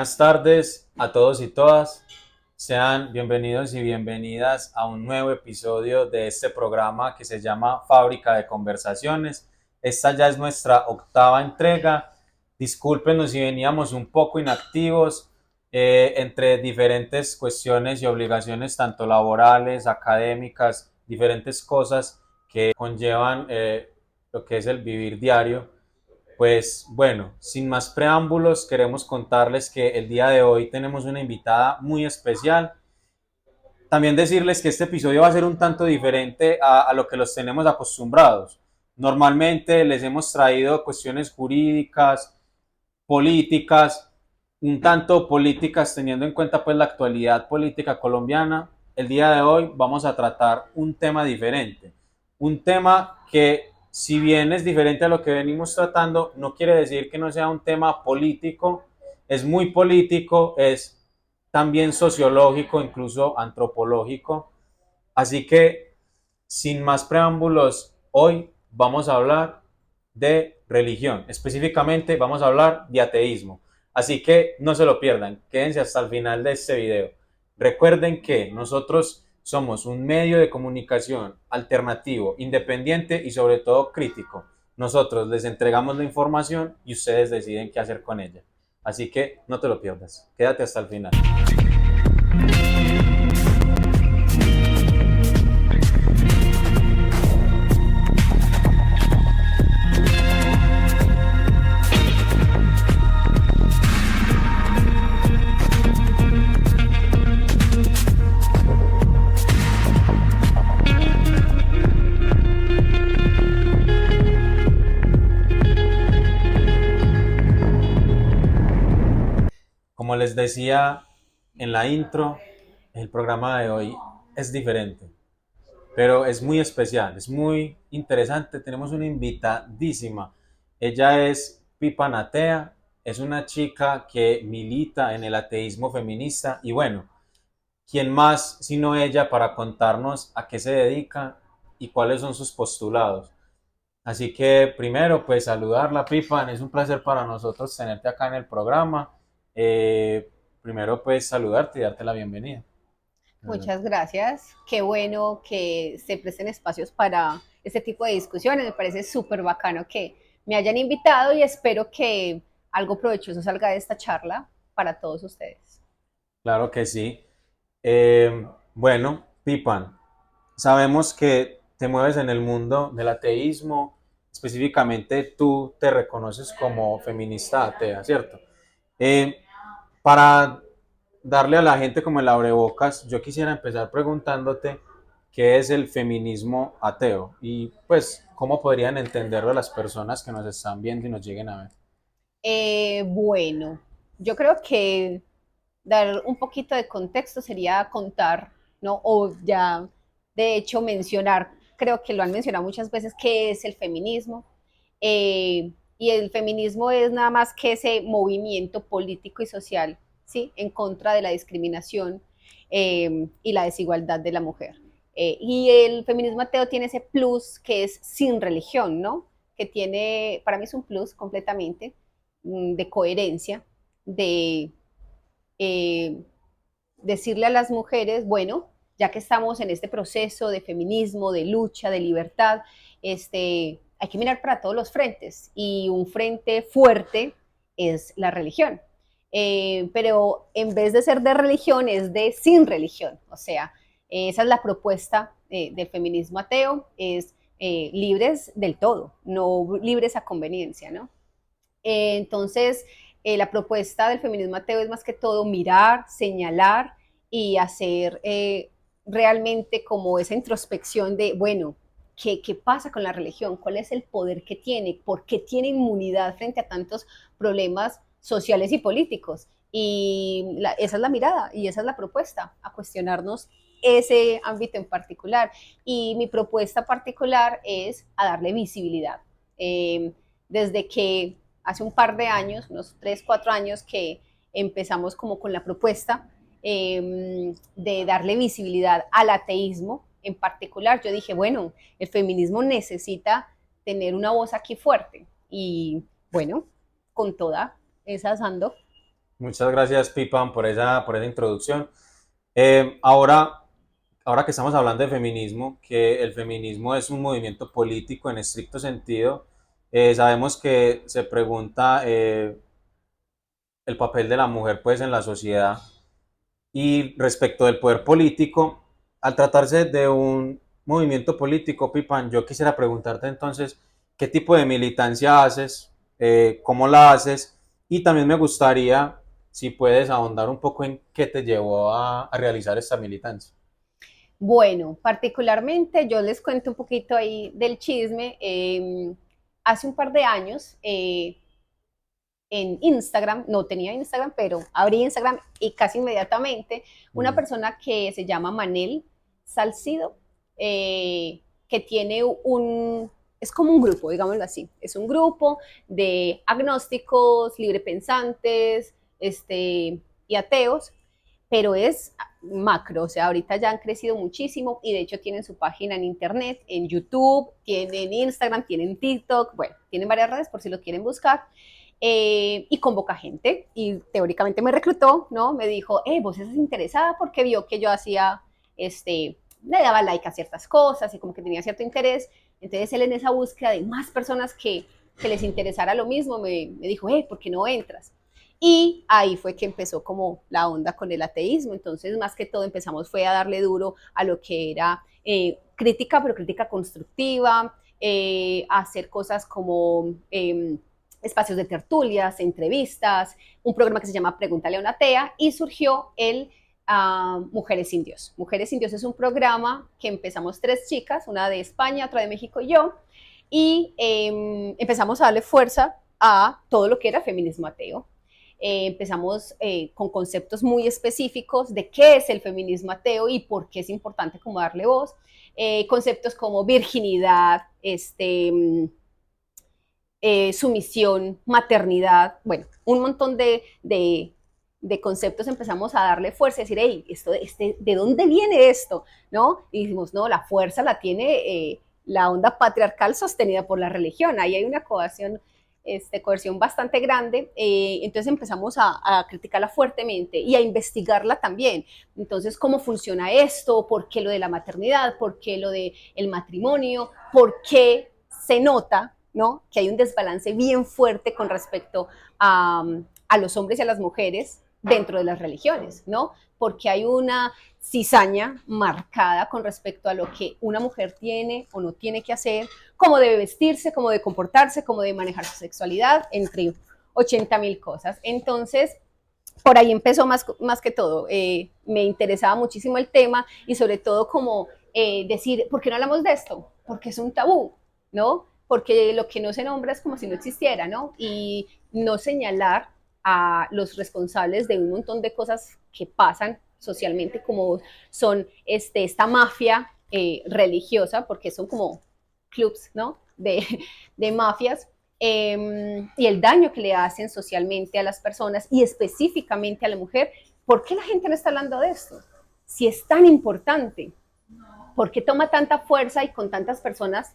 Buenas tardes a todos y todas. Sean bienvenidos y bienvenidas a un nuevo episodio de este programa que se llama Fábrica de Conversaciones. Esta ya es nuestra octava entrega. Discúlpenos si veníamos un poco inactivos entre diferentes cuestiones y obligaciones, tanto laborales, académicas, diferentes cosas que conllevan lo que es el vivir diario. Pues bueno, sin más preámbulos, queremos contarles que el día de hoy tenemos una invitada muy especial. También decirles que este episodio va a ser un tanto diferente a lo que los tenemos acostumbrados. Normalmente les hemos traído cuestiones jurídicas, políticas, un tanto políticas teniendo en cuenta pues la actualidad política colombiana. El día de hoy vamos a tratar un tema diferente, un tema que si bien es diferente a lo que venimos tratando, no quiere decir que no sea un tema político, es muy político, es también sociológico, incluso antropológico. Así que, sin más preámbulos, hoy vamos a hablar de religión. Específicamente vamos a hablar de ateísmo. Así que no se lo pierdan, quédense hasta el final de este video. Recuerden que nosotros somos un medio de comunicación alternativo, independiente y sobre todo crítico. Nosotros les entregamos la información y ustedes deciden qué hacer con ella. Así que no te lo pierdas, quédate hasta el final. Como les decía en la intro, el programa de hoy es diferente, pero es muy especial, es muy interesante. Tenemos una invitadísima. Ella es Pipa Natea, es una chica que milita en el ateísmo feminista y bueno, ¿quién más sino ella para contarnos a qué se dedica y cuáles son sus postulados? Así que primero, pues saludarla, Pipa, es un placer para nosotros tenerte acá en el programa. Primero, pues saludarte y darte la bienvenida. Adelante. Muchas gracias. Qué bueno que se presten espacios para este tipo de discusiones. Me parece súper bacano que me hayan invitado y espero que algo provechoso salga de esta charla para todos ustedes. Claro que sí. Bueno, Pipan, sabemos que te mueves en el mundo del ateísmo, específicamente tú te reconoces como feminista atea, ¿cierto? Eh, para darle a la gente como el abrebocas, yo quisiera empezar preguntándote qué es el feminismo ateo y pues cómo podrían entenderlo las personas que nos están viendo y nos lleguen a ver. Bueno, yo creo que dar un poquito de contexto sería contar, ¿no? O ya, de hecho, mencionar, creo que lo han mencionado muchas veces, qué es el feminismo. Y el feminismo es nada más que ese movimiento político y social, ¿sí? En contra de la discriminación y la desigualdad de la mujer. Y el feminismo ateo tiene ese plus que es sin religión, ¿no? Que tiene, para mí es un plus completamente de coherencia, de eh, decirle a las mujeres, bueno, ya que estamos en este proceso de feminismo, de lucha, de libertad, hay que mirar para todos los frentes y un frente fuerte es la religión. Pero en vez de ser de religión, es de sin religión. O sea, esa es la propuesta del feminismo ateo, es libres del todo, no libres a conveniencia, ¿no? Entonces, la propuesta del feminismo ateo es más que todo mirar, señalar y hacer realmente como esa introspección de, bueno, ¿qué pasa con la religión? ¿Cuál es el poder que tiene? ¿Por qué tiene inmunidad frente a tantos problemas sociales y políticos? Y esa es la mirada y esa es la propuesta, a cuestionarnos ese ámbito en particular. Y mi propuesta particular es a darle visibilidad. Desde que hace un par de años, unos 3 4 años, que empezamos como con la propuesta de darle visibilidad al ateísmo en particular. Yo dije, bueno, el feminismo necesita tener una voz aquí fuerte y bueno, con toda esa ando. Muchas gracias, Pipan, por esa introducción. Ahora que estamos hablando de feminismo, que el feminismo es un movimiento político en estricto sentido, sabemos que se pregunta el papel de la mujer pues, en la sociedad. Y respecto del poder político, al tratarse de un movimiento político, Pipan, yo quisiera preguntarte entonces, ¿qué tipo de militancia haces? ¿Cómo la haces? Y también me gustaría, si puedes, ahondar un poco en qué te llevó a realizar esta militancia. Bueno, particularmente yo les cuento un poquito ahí del chisme. Hace un par de años en Instagram, no tenía Instagram, pero abrí Instagram y casi inmediatamente una Mm. persona que se llama Manel Salcido, que tiene es como un grupo, digámoslo así, es un grupo de agnósticos, librepensantes, y ateos, pero es macro, o sea, ahorita ya han crecido muchísimo y de hecho tienen su página en internet, en YouTube, tienen Instagram, tienen TikTok, bueno, tienen varias redes por si lo quieren buscar. Y convoca gente y teóricamente me reclutó, ¿no? Me dijo, vos estás interesada porque vio que yo hacía, le daba like a ciertas cosas y como que tenía cierto interés. Entonces él en esa búsqueda de más personas que les interesara lo mismo, me dijo, ¿por qué no entras? Y ahí fue que empezó como la onda con el ateísmo. Entonces, más que todo, empezamos fue a darle duro a lo que era crítica, pero crítica constructiva, a hacer cosas como espacios de tertulias, entrevistas, un programa que se llama Pregúntale a una atea y surgió el Mujeres sin Dios. Mujeres sin Dios es un programa que empezamos tres chicas, una de España, otra de México y yo, y empezamos a darle fuerza a todo lo que era feminismo ateo. Empezamos con conceptos muy específicos de qué es el feminismo ateo y por qué es importante como darle voz. Conceptos como virginidad, sumisión, maternidad, bueno, un montón de conceptos empezamos a darle fuerza, a decir, hey, ¿de dónde viene esto? ¿No? Y dijimos, no, la fuerza la tiene la onda patriarcal sostenida por la religión, ahí hay una coerción bastante grande, entonces empezamos a criticarla fuertemente y a investigarla también. Entonces, ¿cómo funciona esto? ¿Por qué lo de la maternidad? ¿Por qué lo del matrimonio? ¿Por qué se nota, ¿no?, que hay un desbalance bien fuerte con respecto a los hombres y a las mujeres dentro de las religiones, ¿no? Porque hay una cizaña marcada con respecto a lo que una mujer tiene o no tiene que hacer, cómo debe vestirse, cómo debe comportarse, cómo debe manejar su sexualidad, entre 80.000 cosas. Entonces, por ahí empezó más que todo. Me interesaba muchísimo el tema y sobre todo como decir, ¿por qué no hablamos de esto? Porque es un tabú, ¿no? Porque lo que no se nombra es como si no existiera, ¿no? Y no señalar a los responsables de un montón de cosas que pasan socialmente, como son esta mafia religiosa, porque son como clubs, ¿no? De mafias, y el daño que le hacen socialmente a las personas y específicamente a la mujer. ¿Por qué la gente no está hablando de esto? Si es tan importante, ¿por qué toma tanta fuerza y con tantas personas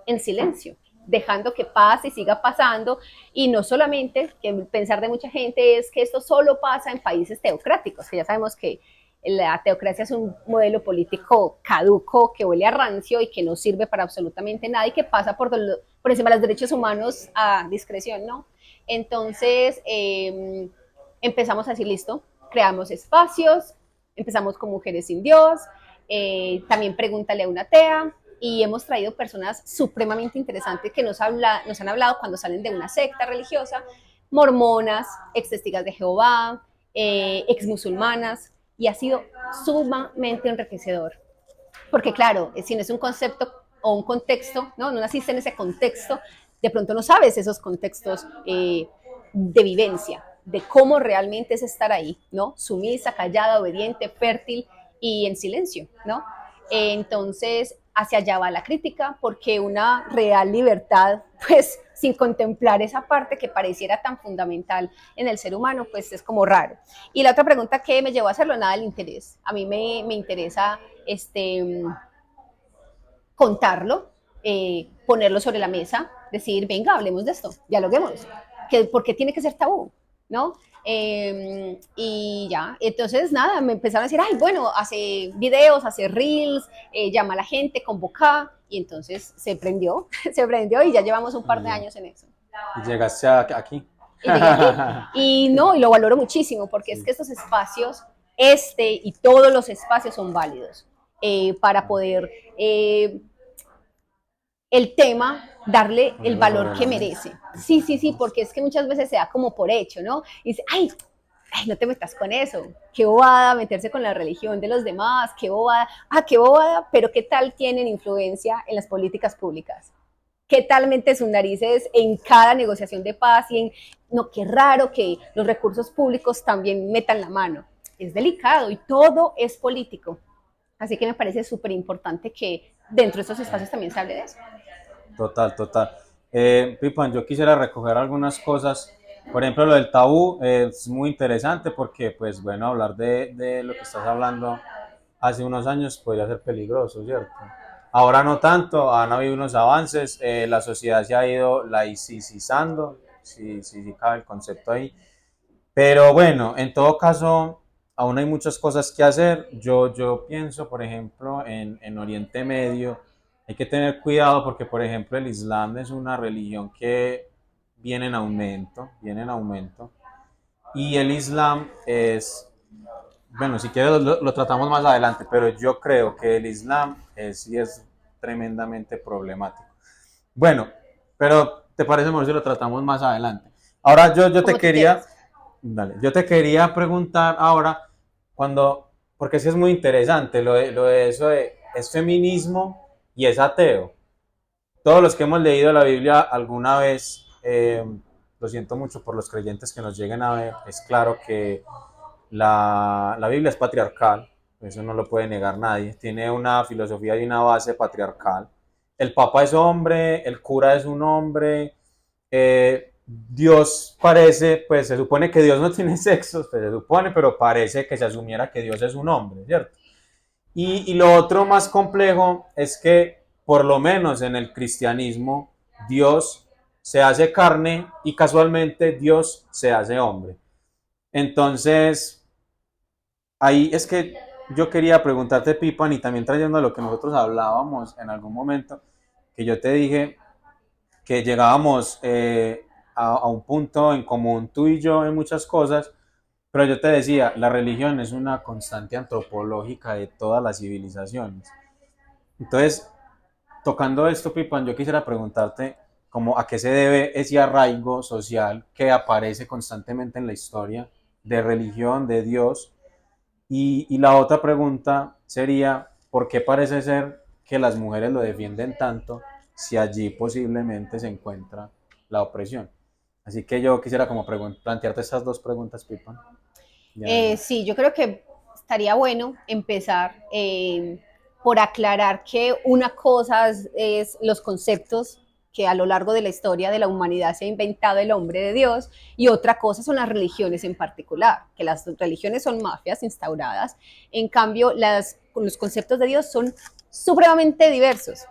en silencio? Dejando que pase y siga pasando, y no solamente, que el pensar de mucha gente es que esto solo pasa en países teocráticos, que ya sabemos que la teocracia es un modelo político caduco que huele a rancio y que no sirve para absolutamente nada y que pasa por encima de los derechos humanos a discreción, ¿no? Entonces, empezamos a decir, listo, creamos espacios, empezamos con Mujeres sin Dios, también Pregúntale a una atea, y hemos traído personas supremamente interesantes que nos han hablado cuando salen de una secta religiosa, mormonas, ex testigos de Jehová, ex musulmanas, y ha sido sumamente enriquecedor. Porque claro, si no es un concepto o un contexto, ¿no? No naciste en ese contexto, de pronto no sabes esos contextos de vivencia, de cómo realmente es estar ahí, ¿no? Sumisa, callada, obediente, fértil y en silencio, ¿no? Entonces, hacia allá va la crítica, porque una real libertad, pues, sin contemplar esa parte que pareciera tan fundamental en el ser humano, pues es como raro. Y la otra pregunta que me llevó a hacerlo, nada del interés. A mí me interesa contarlo, ponerlo sobre la mesa, decir, venga, hablemos de esto, dialoguemos. ¿Por qué tiene que ser tabú? ¿no? Y ya, entonces nada, me empezaron a decir, ay, bueno, hace videos, hace reels, llama a la gente, convoca, y entonces se prendió, se prendió y ya llevamos un par de Y, años en eso. y llegaste aquí. Y llegué aquí. Y no, y lo valoro muchísimo porque es Sí. que estos espacios, este y todos los espacios son válidos para poder el tema darle el Ponerlo valor sobre que la mesa. merece. Sí, sí, sí, porque es que muchas veces se da como por hecho, ¿no? Y dice, ay, no te metas con eso, qué bobada meterse con la religión de los demás, qué bobada, pero qué tal tienen influencia en las políticas públicas. ¿Qué tal mete sus narices en cada negociación de paz y en, no, qué raro que los recursos públicos también metan la mano? Es delicado y todo es político. Así que me parece súper importante que dentro de estos espacios también se hable de eso. Total, total. Pipan, yo quisiera recoger algunas cosas. Por ejemplo, lo del tabú es muy interesante porque, pues, bueno, hablar de lo que estás hablando hace unos años podría ser peligroso, ¿cierto? Ahora no tanto, han habido unos avances, la sociedad se ha ido laicizando, si cabe el concepto ahí. Pero bueno, en todo caso, aún hay muchas cosas que hacer. Yo pienso, por ejemplo, en Oriente Medio, hay que tener cuidado porque, por ejemplo, el Islam es una religión que viene en aumento, viene en aumento. Y el Islam es, bueno, si quieres lo tratamos más adelante, pero yo creo que el Islam sí es tremendamente problemático. Bueno, pero ¿te parece mejor si lo tratamos más adelante? Ahora yo te Como tú quería, quieras. dale, yo te quería preguntar ahora, cuando, porque sí es muy interesante lo de eso de, es feminismo y es ateo. Todos los que hemos leído la Biblia alguna vez, lo siento mucho por los creyentes que nos lleguen a ver, es claro que la Biblia es patriarcal, eso no lo puede negar nadie, tiene una filosofía y una base patriarcal. El papa es hombre, el cura es un hombre, Dios parece, pues se supone que Dios no tiene sexos, pues se supone, pero parece que se asumiera que Dios es un hombre, ¿cierto? Y lo otro más complejo es que, por lo menos en el cristianismo, Dios se hace carne y casualmente Dios se hace hombre. Entonces, ahí es que yo quería preguntarte, Pipan, y también trayendo lo que nosotros hablábamos en algún momento, que yo te dije que llegábamos a un punto en común tú y yo en muchas cosas, pero yo te decía, la religión es una constante antropológica de todas las civilizaciones. Entonces, tocando esto, Pipan, yo quisiera preguntarte como a qué se debe ese arraigo social que aparece constantemente en la historia de religión, de Dios. Y la otra pregunta sería, ¿por qué parece ser que las mujeres lo defienden tanto si allí posiblemente se encuentra la opresión? Así que yo quisiera como plantearte estas dos preguntas, Pipa. Ya. Sí, yo creo que estaría bueno empezar por aclarar que una cosa es los conceptos que a lo largo de la historia de la humanidad se ha inventado el hombre de Dios y otra cosa son las religiones en particular, que las religiones son mafias instauradas, en cambio los conceptos de Dios son supremamente diversos.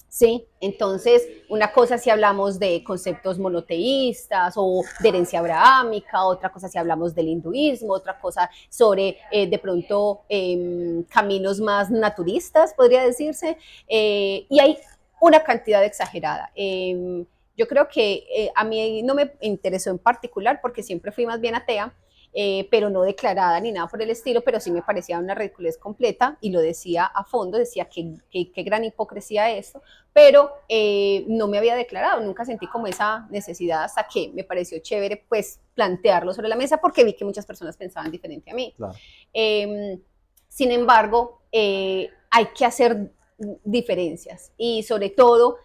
¿Sí? Entonces, una cosa si hablamos de conceptos monoteístas o de herencia abrahámica, otra cosa si hablamos del hinduismo, otra cosa sobre de pronto caminos más naturistas, podría decirse, y hay una cantidad exagerada. Yo creo que a mí no me interesó en particular porque siempre fui más bien atea, pero no declarada ni nada por el estilo, pero sí me parecía una ridiculez completa y lo decía a fondo, decía que gran hipocresía esto, pero no me había declarado, nunca sentí como esa necesidad hasta que me pareció chévere pues plantearlo sobre la mesa porque vi que muchas personas pensaban diferente a mí. Claro. Sin embargo, hay que hacer diferencias y sobre todo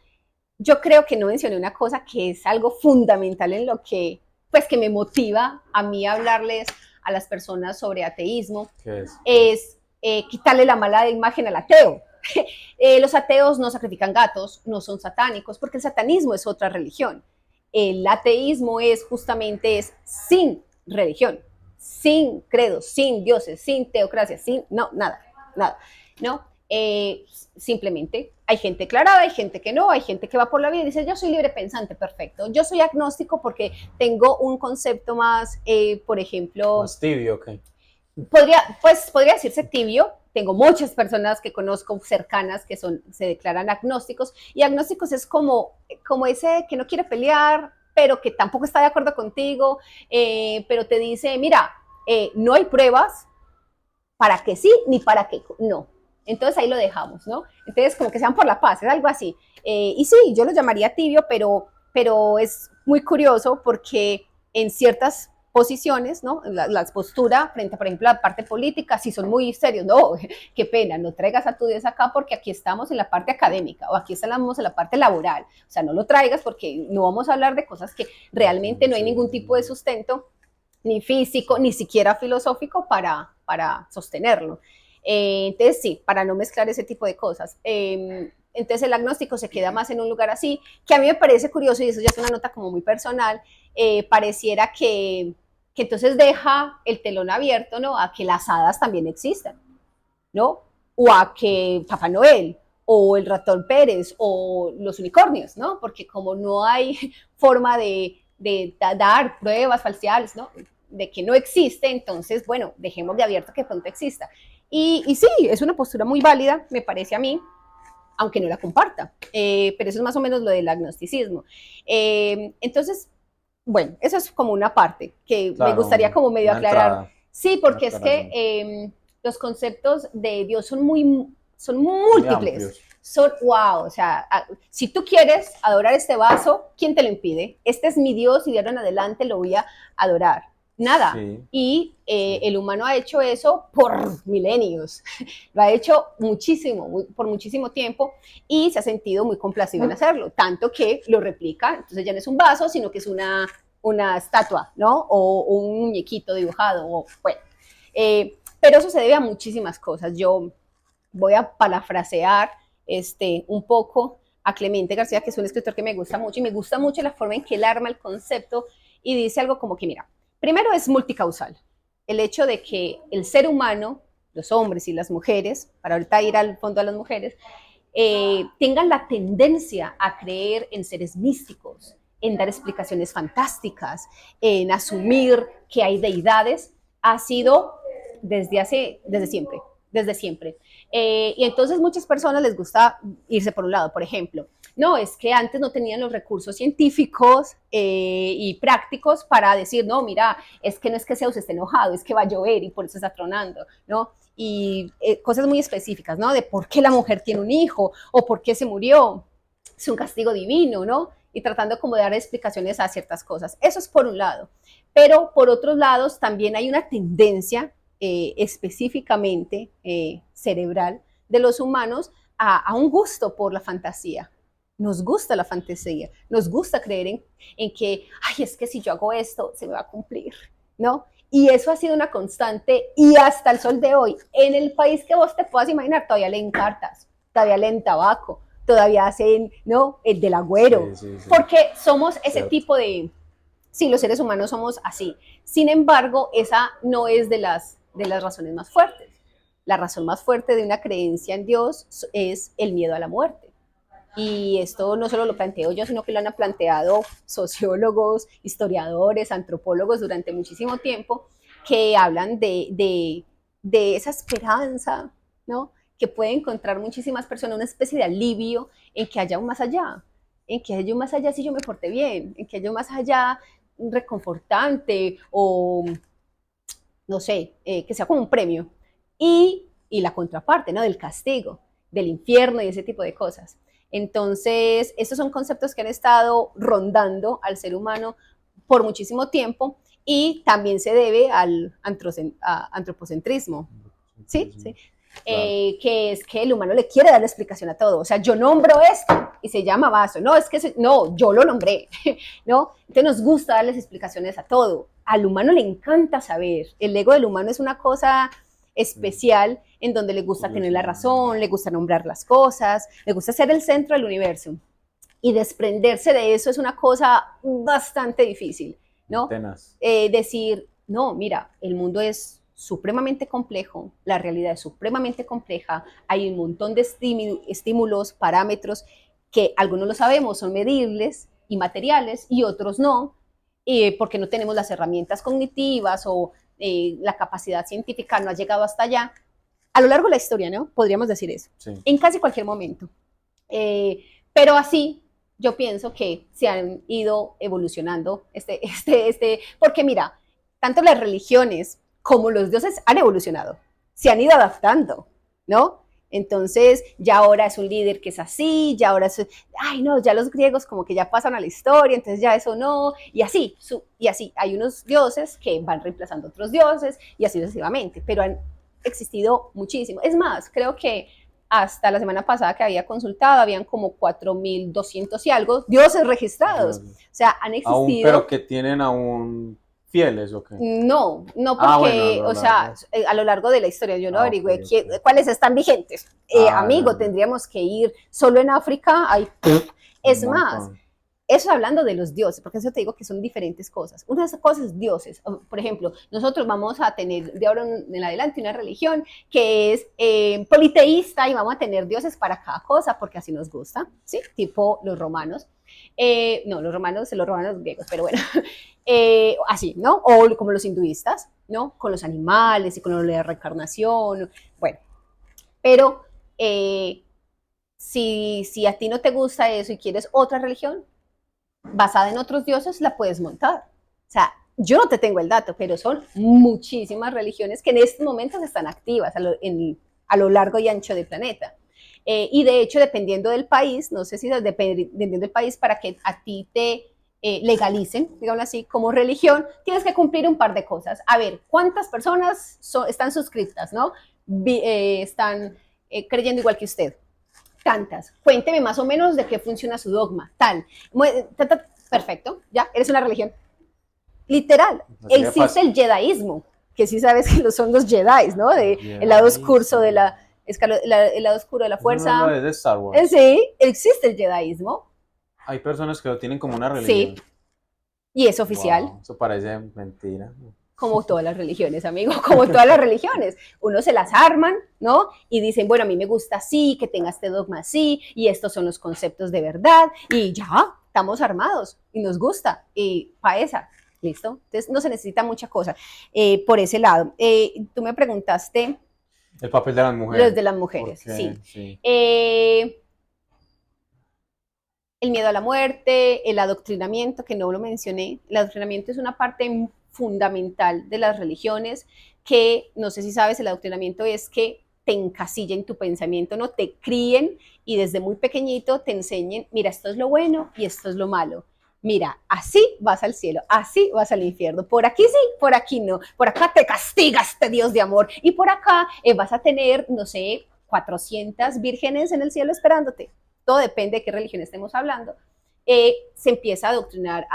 yo creo que no mencioné una cosa que es algo fundamental en lo que, pues que me motiva a mí a hablarles a las personas sobre ateísmo, ¿Qué es? es quitarle la mala imagen al ateo. Los ateos no sacrifican gatos, no son satánicos, porque el satanismo es otra religión. El ateísmo es justamente es sin religión, sin credo, sin dioses, sin teocracia, sin, no, nada, nada, ¿no? Simplemente hay gente aclarada, hay gente que no, hay gente que va por la vida y dice yo soy libre pensante, perfecto. Yo soy agnóstico porque tengo un concepto más, por ejemplo, más tibio, ¿ok? Podría decirse tibio. Tengo muchas personas que conozco cercanas que se declaran agnósticos, y agnósticos es como ese que no quiere pelear, pero que tampoco está de acuerdo contigo, pero te dice, mira, no hay pruebas para que sí ni para que no. Entonces ahí lo dejamos, ¿no? Entonces como que sean por la paz, es algo así. Y sí, yo lo llamaría tibio, pero es muy curioso porque en ciertas posiciones, ¿no? La postura frente a, por ejemplo, la parte política, sí son muy serios, no, qué pena, no traigas a tu Dios acá porque aquí estamos en la parte académica o aquí estamos en la parte laboral, o sea, no lo traigas porque no vamos a hablar de cosas que realmente no hay ningún tipo de sustento, ni físico, ni siquiera filosófico para sostenerlo. Entonces, sí, para no mezclar ese tipo de cosas. Entonces, el agnóstico se queda más en un lugar así, que a mí me parece curioso, y eso ya es una nota como muy personal, pareciera que entonces deja el telón abierto, ¿no? A que las hadas también existan, ¿no? O a que Papá Noel, o el ratón Pérez, o los unicornios, ¿no? Porque como no hay forma de dar pruebas falseables, ¿no? De que no existe, entonces, bueno, dejemos de abierto que pronto exista. Y sí, es una postura muy válida, me parece a mí, aunque no la comparta, pero eso es más o menos lo del agnosticismo. Entonces, bueno, eso es como una parte que me Claro, gustaría como medio una aclarar. entrada, Sí, una porque es que aclaración. los conceptos de Dios son Muy múltiples. amplios. Son, wow, o sea, si tú quieres adorar este vaso, ¿quién te lo impide? Este es mi Dios y de ahora en adelante lo voy a adorar. Nada. Sí, Y sí. el humano ha hecho eso por milenios. Lo ha hecho muchísimo, por muchísimo tiempo, y se ha sentido muy complacido en hacerlo, tanto que lo replica. Entonces ya no es un vaso, sino que es una estatua, ¿no? O un muñequito dibujado, o, bueno. Pero eso se debe a muchísimas cosas. Yo voy a parafrasear un poco a Clemente García, que es un escritor que me gusta mucho, y me gusta mucho la forma en que él arma el concepto, y dice algo como que, mira, primero es multicausal. El hecho de que el ser humano, los hombres y las mujeres, para ahorita ir al fondo a las mujeres, tengan la tendencia a creer en seres místicos, en dar explicaciones fantásticas, en asumir que hay deidades, ha sido desde siempre, desde siempre. Y entonces muchas personas les gusta irse por un lado, por ejemplo, no, es que antes no tenían los recursos científicos y prácticos para decir, no, mira, es que no es que Zeus esté enojado, es que va a llover y por eso está tronando, ¿no? Y cosas muy específicas, ¿no? De por qué la mujer tiene un hijo o por qué se murió. Es un castigo divino, ¿no? Y tratando como de dar explicaciones a ciertas cosas. Eso es por un lado. Pero por otros lados también hay una tendencia específicamente cerebral de los humanos a un gusto por la fantasía. Nos gusta la fantasía, nos gusta creer en que, ay, es que si yo hago esto, se me va a cumplir, ¿no? Y eso ha sido una constante, y hasta el sol de hoy, en el país que vos te puedas imaginar, todavía leen cartas, todavía leen tabaco, todavía hacen, ¿no? El del agüero, Sí, sí, sí, porque somos ese cierto. tipo de, sí, los seres humanos somos así. Sin embargo, esa no es de las razones más fuertes. La razón más fuerte de una creencia en Dios es el miedo a la muerte. Y esto no solo lo planteo yo, sino que lo han planteado sociólogos, historiadores, antropólogos durante muchísimo tiempo, que hablan de esa esperanza, ¿no? Que puede encontrar muchísimas personas, una especie de alivio en que haya un más allá, en que haya un más allá si yo me porté bien, en que haya un más allá reconfortante o, no sé, que sea como un premio. Y la contraparte, ¿no? Del castigo, del infierno y ese tipo de cosas. Entonces, estos son conceptos que han estado rondando al ser humano por muchísimo tiempo, y también se debe al antropocentrismo, ¿sí? ¿Sí? Claro. Que es que el humano le quiere dar la explicación a todo. O sea, yo nombro esto y se llama vaso. No, es que no, yo lo nombré, ¿no? Entonces nos gusta darles explicaciones a todo. Al humano le encanta saber. El ego del humano es una cosa especial en donde le gusta tener la razón, le gusta nombrar las cosas, le gusta ser el centro del universo. Y desprenderse de eso es una cosa bastante difícil, ¿no? Tenaz. Decir, no, mira, el mundo es supremamente complejo, la realidad es supremamente compleja, hay un montón de estímulos, parámetros que algunos lo sabemos, son medibles y materiales y otros no, porque no tenemos las herramientas cognitivas o la capacidad científica no ha llegado hasta allá. A lo largo de la historia, ¿no? Podríamos decir eso, Sí. en casi cualquier momento. Pero así, yo pienso que se han ido evolucionando, porque mira, tanto las religiones como los dioses han evolucionado, se han ido adaptando, ¿no? Entonces, ya ahora es un líder que es así, ya ahora es, ay no, ya los griegos como que ya pasan a la historia, entonces ya eso no, y así, hay unos dioses que van reemplazando otros dioses, y así sucesivamente, pero han existido muchísimo. Es más, creo que hasta la semana pasada que había consultado, habían como 4.200 y algo dioses registrados. Dios. O sea, han existido. Aún, pero que tienen aún fieles, ¿o qué? No, no porque, bueno, o sea, a lo largo de la historia yo no averigüé okay. cuáles están vigentes. Amigo, tendríamos que ir solo en África. Es más, eso hablando de los dioses, porque eso te digo que son diferentes cosas. Una cosa es dioses. Por ejemplo, nosotros vamos a tener de ahora en adelante una religión que es politeísta y vamos a tener dioses para cada cosa porque así nos gusta, ¿sí? Tipo los romanos. No, los romanos griegos, pero bueno, así, ¿no? O como los hinduistas, ¿no? Con los animales y con la reencarnación, bueno, pero si a ti no te gusta eso y quieres otra religión basada en otros dioses, la puedes montar. O sea, yo no te tengo el dato, pero son muchísimas religiones que en estos momentos están activas a lo largo y ancho del planeta. Y de hecho, dependiendo del país, no sé si dependiendo del país, para que a ti te legalicen, digamos así, como religión, tienes que cumplir un par de cosas. A ver, ¿cuántas personas están suscritas, no? Están creyendo igual que usted. Tantas. Cuénteme más o menos de qué funciona su dogma, tal. Perfecto, ya, eres una religión. Literal, existe el jedaísmo, que sí sabes que son los jedis, ¿no? El lado oscuro de el lado oscuro de la fuerza. No, es de Star Wars. Sí, existe el jedaísmo. Hay personas que lo tienen como una religión. Sí, y es oficial. Wow, eso parece mentira. Como todas las religiones, amigo, como todas las religiones. Uno se las arman, ¿no? Y dicen, bueno, a mí me gusta así, que tenga este dogma así, y estos son los conceptos de verdad, y ya, estamos armados, y nos gusta, y para esa, ¿listo? Entonces no se necesita mucha cosa por ese lado. Tú me preguntaste... El papel de las mujeres. Los de las mujeres, sí. El miedo a la muerte, el adoctrinamiento, que no lo mencioné. El adoctrinamiento es una parte fundamental de las religiones que, no sé si sabes, el adoctrinamiento es que te encasilla en tu pensamiento, no te críen y desde muy pequeñito te enseñen, mira, esto es lo bueno y esto es lo malo. Mira, así vas al cielo, así vas al infierno, por aquí sí, por aquí no, por acá te castiga este Dios de amor y por acá vas a tener, no sé, 400 vírgenes en el cielo esperándote. Todo depende de qué religión estemos hablando. Se empieza a adoctrinar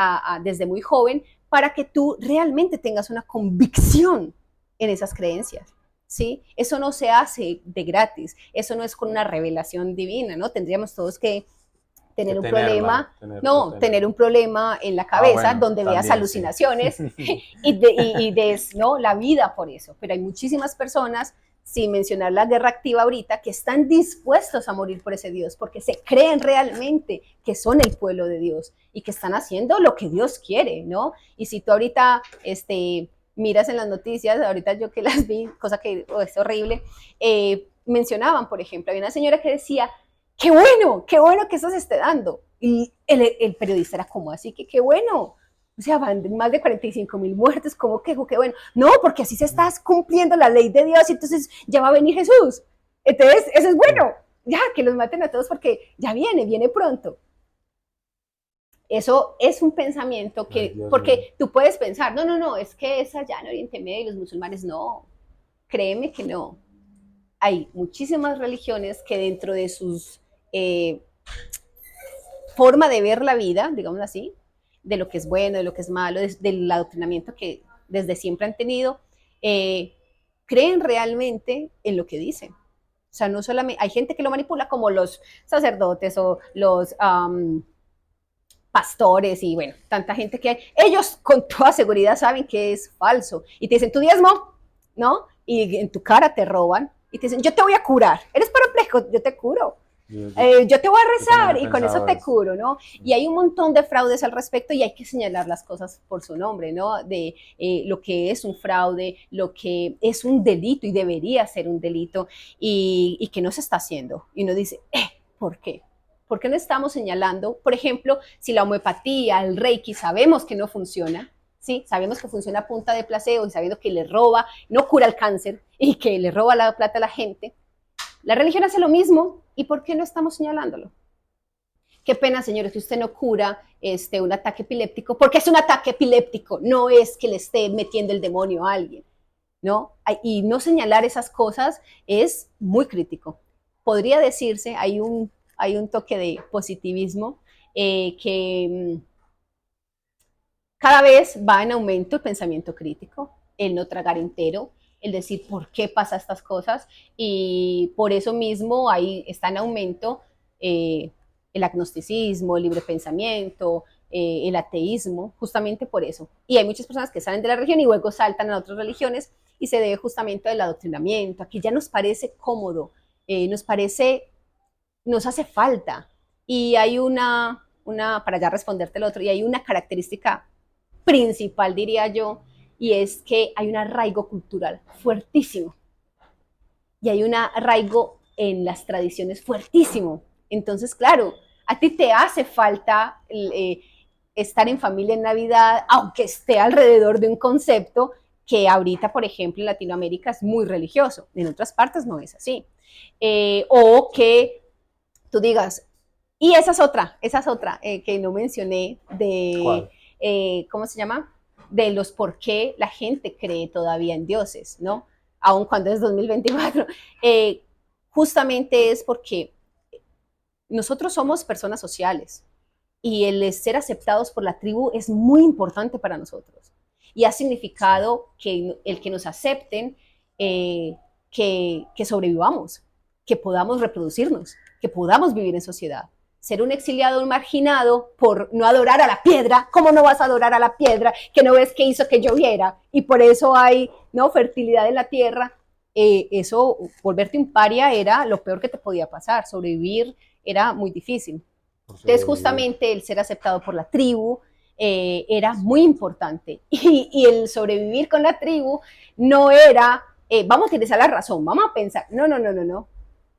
desde muy joven para que tú realmente tengas una convicción en esas creencias, ¿sí? Eso no se hace de gratis, eso no es con una revelación divina, ¿no? Tendríamos todos que tener un problema, tener un problema en la cabeza donde veas alucinaciones y des, ¿no? La vida por eso. Pero hay muchísimas personas, sin mencionar la guerra activa ahorita, que están dispuestos a morir por ese Dios, porque se creen realmente que son el pueblo de Dios y que están haciendo lo que Dios quiere, ¿no? Y si tú ahorita miras en las noticias, ahorita yo que las vi, cosa que es horrible, mencionaban, por ejemplo, había una señora que decía, qué bueno que eso se esté dando. Y el periodista era como así, que qué bueno. O sea, van más de 45,000 muertes, ¿cómo que qué bueno? No, porque así se está cumpliendo la ley de Dios y entonces ya va a venir Jesús. Entonces, eso es bueno. Ya, que los maten a todos porque ya viene pronto. Eso es un pensamiento que, porque tú puedes pensar, no, es que es allá en Oriente Medio y los musulmanes, no. Créeme que no. Hay muchísimas religiones que dentro de sus forma de ver la vida, digamos así, de lo que es bueno, de lo que es malo, del adoctrinamiento que desde siempre han tenido, creen realmente en lo que dicen. O sea, no solamente, hay gente que lo manipula como los sacerdotes o los pastores y bueno, tanta gente que hay. Ellos con toda seguridad saben que es falso y te dicen, tu diezmo, ¿no? Y en tu cara te roban y te dicen, yo te voy a curar, eres parapléjico, yo te curo. Yo te voy a yo también he rezar y con eso pensado te eso. curo, ¿no? Y hay un montón de fraudes al respecto y hay que señalar las cosas por su nombre, ¿no? De lo que es un fraude, lo que es un delito y debería ser un delito y que no se está haciendo. Y uno dice, ¿por qué? ¿Por qué no estamos señalando, por ejemplo, si la homeopatía, el reiki, sabemos que no funciona, ¿sí? Sabemos que funciona a punta de placebo y sabiendo que le roba, no cura el cáncer y que le roba la plata a la gente, la religión hace lo mismo, ¿y por qué no estamos señalándolo? Qué pena, señores, que usted no cura un ataque epiléptico, porque es un ataque epiléptico, no es que le esté metiendo el demonio a alguien, ¿no? Y no señalar esas cosas es muy crítico. Podría decirse, hay un toque de positivismo que cada vez va en aumento el pensamiento crítico, el no tragar entero, el decir por qué pasa estas cosas y por eso mismo ahí está en aumento el agnosticismo, el libre pensamiento, el ateísmo, justamente por eso. Y hay muchas personas que salen de la religión y luego saltan a otras religiones y se debe justamente al adoctrinamiento. Aquí ya nos parece cómodo, nos hace falta. Y hay para ya responderte el otro, y hay una característica principal, diría yo, y es que hay un arraigo cultural fuertísimo y hay un arraigo en las tradiciones fuertísimo. Entonces, claro, a ti te hace falta estar en familia en Navidad, aunque esté alrededor de un concepto que ahorita, por ejemplo, en Latinoamérica es muy religioso, en otras partes no es así. O que tú digas, y esa es otra que no mencioné de, ¿Cuál? ¿cómo se llama? De los por qué la gente cree todavía en dioses, ¿no? Aun cuando es 2024. Justamente es porque nosotros somos personas sociales y el ser aceptados por la tribu es muy importante para nosotros. Y ha Sí, significado que el que nos acepten, que sobrevivamos, que podamos reproducirnos, que podamos vivir en sociedad. Ser un exiliado, un marginado por no adorar a la piedra, ¿cómo no vas a adorar a la piedra que no ves que hizo que lloviera? Y por eso hay no fertilidad en la tierra. Eso, volverte un paria era lo peor que te podía pasar. Sobrevivir era muy difícil. por Entonces, sobrevivir. justamente el ser aceptado por la tribu era muy importante. Y el sobrevivir con la tribu no era, vamos a utilizar la razón, vamos a pensar, no, no, no, no, no.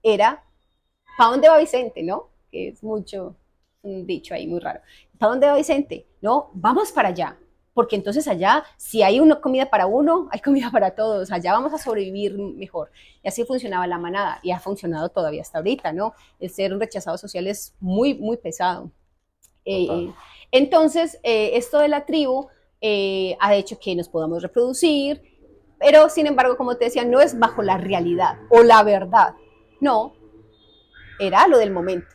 Era, ¿para dónde va Vicente? ¿No? Que es mucho, un dicho ahí muy raro. ¿Para dónde va Vicente? No, vamos para allá. Porque entonces allá, si hay una comida para uno, hay comida para todos. Allá vamos a sobrevivir mejor. Y así funcionaba la manada. Y ha funcionado todavía hasta ahorita, ¿no? El ser un rechazado social es muy, muy pesado. Total. Eh, entonces, esto de la tribu ha hecho que nos podamos reproducir, pero sin embargo, como te decía, no es bajo la realidad o la verdad. No, era lo del momento,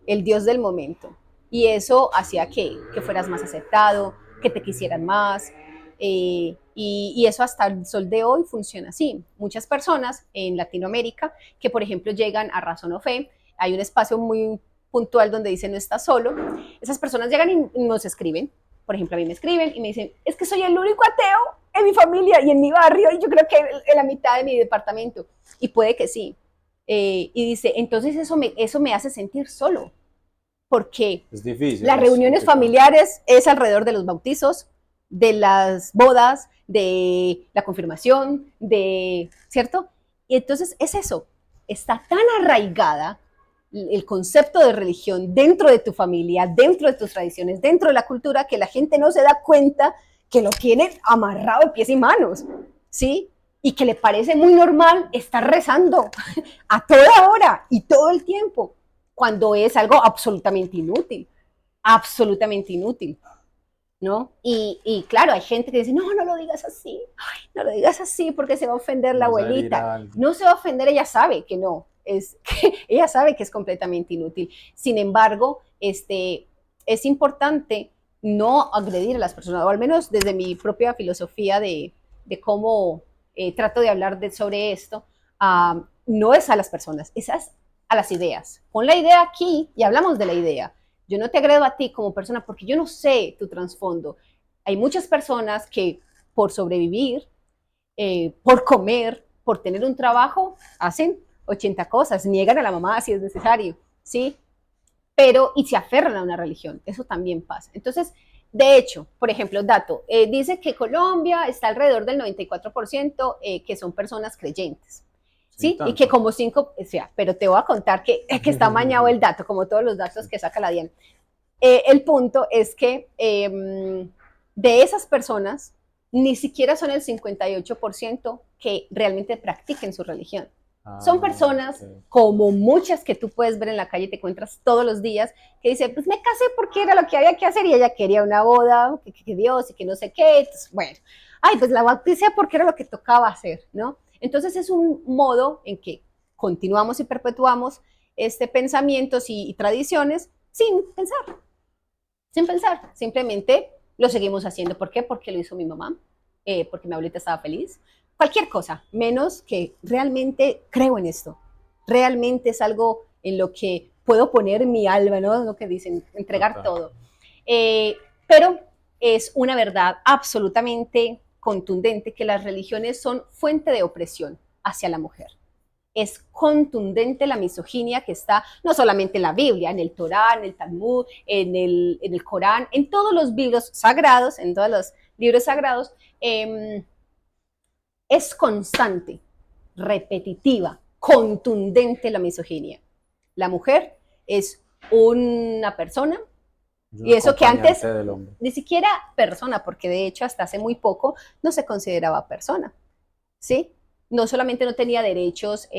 el Dios del momento. Y eso hacía que fueras más aceptado, que te quisieran más. Y eso hasta el sol de hoy funciona así. Muchas personas en Latinoamérica que, por ejemplo, llegan a Razón o Fe, hay un espacio muy puntual donde dicen no estás solo. Esas personas llegan y nos escriben. Por ejemplo, a mí me escriben y me dicen, es que soy el único ateo en mi familia y en mi barrio y yo creo que en la mitad de mi departamento. Y puede que sí, y dice, entonces eso me hace sentir solo, porque Es difícil, las es reuniones complicado. familiares es alrededor de los bautizos, de las bodas, de la confirmación, ¿cierto? Y entonces es eso, está tan arraigada el concepto de religión dentro de tu familia, dentro de tus tradiciones, dentro de la cultura, que la gente no se da cuenta que lo tiene amarrado de pies y manos, ¿sí? Y que le parece muy normal estar rezando a toda hora y todo el tiempo, cuando es algo absolutamente inútil, ¿no? Y claro, hay gente que dice, no, no lo digas así, ay, no lo digas así porque se va a ofender la Vas a herir abuelita. a alguien. No se va a ofender, ella sabe que no, ella sabe que es completamente inútil. Sin embargo, es importante no agredir a las personas, o al menos desde mi propia filosofía de cómo trato de hablar sobre esto, no es a las personas, es a las ideas. Pon la idea aquí y hablamos de la idea. Yo no te agredo a ti como persona porque yo no sé tu trasfondo. Hay muchas personas que por sobrevivir por comer, por tener un trabajo, hacen 80 cosas, niegan a la mamá si es necesario, ¿sí? Pero, y se aferran a una religión, eso también pasa. Entonces, de hecho, por ejemplo, dato, dice que Colombia está alrededor del 94% que son personas creyentes, Sí, ¿sí? Y que tanto. como 5, o sea, pero te voy a contar que está mañado el dato, como todos los datos que saca la DIAN. El punto es que de esas personas, ni siquiera son el 58% que realmente practiquen su religión. Son personas Ok. como muchas que tú puedes ver en la calle, te encuentras todos los días, que dicen, pues me casé porque era lo que había que hacer y ella quería una boda, que Dios y que no sé qué. Entonces, bueno, ay, pues la bauticé porque era lo que tocaba hacer, ¿no? Entonces es un modo en que continuamos y perpetuamos este pensamientos y tradiciones sin pensar, simplemente lo seguimos haciendo. ¿Por qué? Porque lo hizo mi mamá, porque mi abuelita estaba feliz, cualquier cosa, menos que realmente creo en esto, realmente es algo en lo que puedo poner mi alma, ¿no? Lo que dicen, entregar Total. todo. Pero es una verdad absolutamente contundente que las religiones son fuente de opresión hacia la mujer. Es contundente la misoginia que está no solamente en la Biblia, en el Torá, en el Talmud, en el Corán, en todos los libros sagrados, en todos los libros sagrados, es constante, repetitiva, contundente la misoginia. La mujer es una persona, Es un y eso que antes acompañante del hombre. ni siquiera persona, porque de hecho hasta hace muy poco no se consideraba persona, ¿sí? No solamente no tenía derechos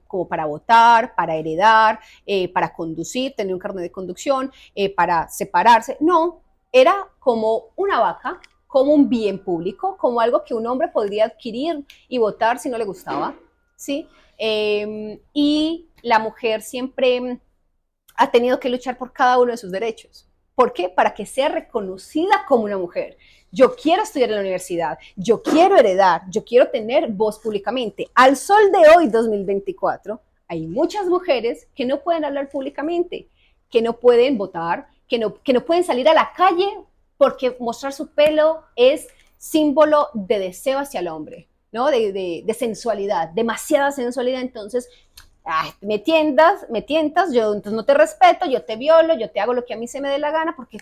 como para votar, para heredar, para conducir, tener un carnet de conducción, para separarse, no, era como una vaca, como un bien público, como algo que un hombre podría adquirir y votar si no le gustaba, ¿sí? Y la mujer siempre ha tenido que luchar por cada uno de sus derechos. ¿Por qué? Para que sea reconocida como una mujer. Yo quiero estudiar en la universidad, yo quiero heredar, yo quiero tener voz públicamente. Al sol de hoy, 2024, hay muchas mujeres que no pueden hablar públicamente, que no pueden votar, que no pueden salir a la calle porque mostrar su pelo es símbolo de deseo hacia el hombre, ¿no? De sensualidad, demasiada sensualidad. Entonces, ay, me tientas, yo entonces no te respeto, yo te violo, yo te hago lo que a mí se me dé la gana porque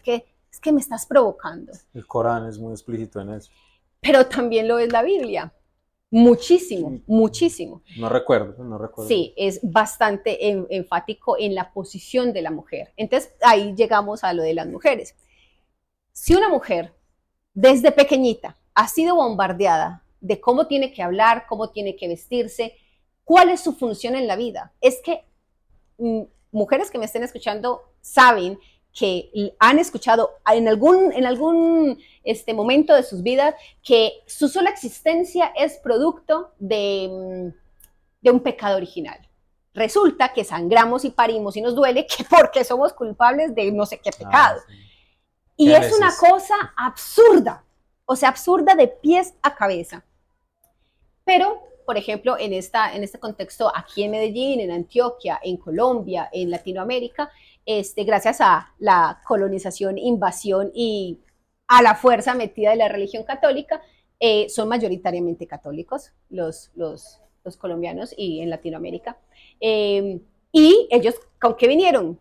es que me estás provocando. El Corán es muy explícito en eso. Pero también lo es la Biblia, muchísimo, muchísimo. No recuerdo, no recuerdo. Sí, es bastante enfático en la posición de la mujer. Entonces ahí llegamos a lo de las mujeres. Si una mujer desde pequeñita ha sido bombardeada de cómo tiene que hablar, cómo tiene que vestirse, cuál es su función en la vida, es que mujeres que me estén escuchando saben que han escuchado en algún momento de sus vidas que su sola existencia es producto de un pecado original. Resulta que sangramos y parimos y nos duele que porque somos culpables de no sé qué Ah, pecado. sí. Y es una cosa absurda, o sea, absurda de pies a cabeza. Pero, por ejemplo, en este contexto, aquí en Medellín, en Antioquia, en Colombia, en Latinoamérica, gracias a la colonización, invasión y a la fuerza metida de la religión católica, son mayoritariamente católicos los colombianos y en Latinoamérica. Y ellos, ¿con qué vinieron?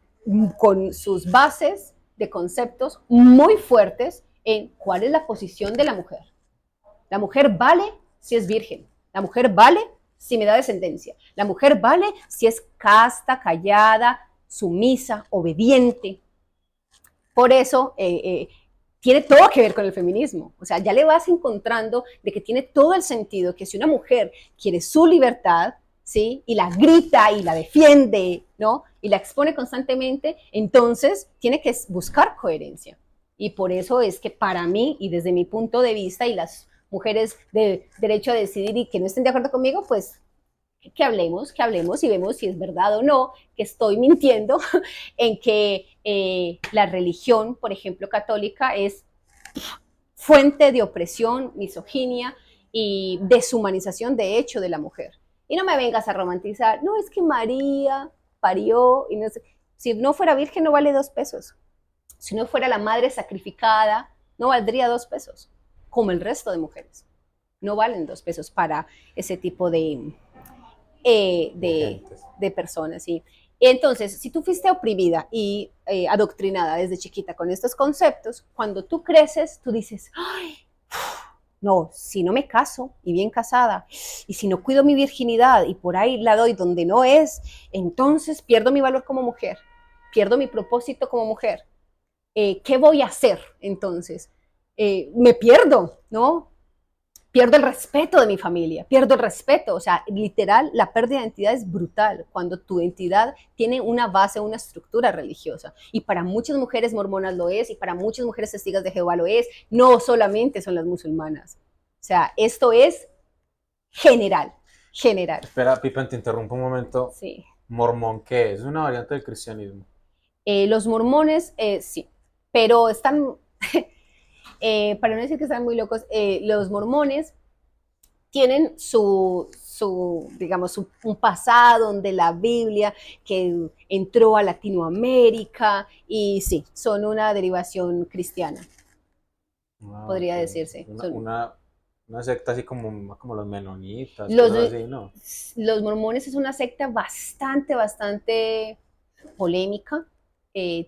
Con sus bases de conceptos muy fuertes en cuál es la posición de la mujer. La mujer vale si es virgen. La mujer vale si me da descendencia. La mujer vale si es casta, callada, sumisa, obediente. Por eso tiene todo que ver con el feminismo. O sea, ya le vas encontrando de que tiene todo el sentido que si una mujer quiere su libertad, ¿sí? Y la grita y la defiende, ¿no? Y la expone constantemente, entonces tiene que buscar coherencia. Y por eso es que para mí, y desde mi punto de vista, y las mujeres de derecho a decidir y que no estén de acuerdo conmigo, pues que hablemos y vemos si es verdad o no, que estoy mintiendo, en que la religión, por ejemplo, católica, es fuente de opresión, misoginia y deshumanización de hecho de la mujer. Y no me vengas a romantizar, no, es que María parió y no sé, si no fuera virgen no vale 2 pesos. Si no fuera la madre sacrificada, no valdría 2 pesos, como el resto de mujeres. No valen 2 pesos para ese tipo eh, de de, gentes. de personas, ¿sí? Entonces, si tú fuiste oprimida y adoctrinada desde chiquita con estos conceptos, cuando tú creces, tú dices, ay, no, si no me caso y bien casada, y si no cuido mi virginidad y por ahí la doy donde no es, entonces pierdo mi valor como mujer, pierdo mi propósito como mujer. ¿Qué voy a hacer entonces? Me pierdo, ¿no? Pierdo el respeto de mi familia, pierdo el respeto, o sea, literal, la pérdida de identidad es brutal cuando tu identidad tiene una base, una estructura religiosa. Y para muchas mujeres mormonas lo es, y para muchas mujeres testigos de Jehová lo es, no solamente son las musulmanas. O sea, esto es general, general. Espera, Pippen, te interrumpo un momento. Sí. ¿Mormón qué es? Es una variante del cristianismo. Los mormones, sí, pero están, para no decir que están muy locos, los mormones tienen digamos, un pasado donde la Biblia que entró a Latinoamérica y sí, son una derivación cristiana, Ah, ok. podría decirse. Una, una, una secta así como los menonitas, Los, cosas así, ¿no? los mormones es una secta bastante polémica.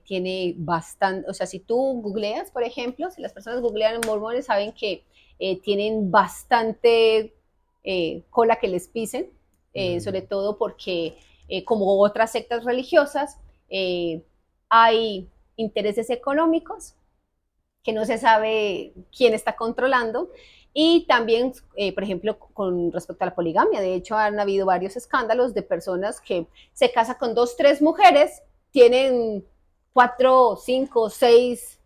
Tiene bastante, o sea, si tú googleas, por ejemplo, si las personas googlean mormones, saben que tienen bastante cola que les pisen, sobre Mm. todo porque, como otras sectas religiosas, eh, hay intereses económicos que no se sabe quién está controlando. Y también, por ejemplo, con respecto a la poligamia, de hecho han habido varios escándalos de personas que se casan con 2, 3 mujeres, tienen 4, 5, 6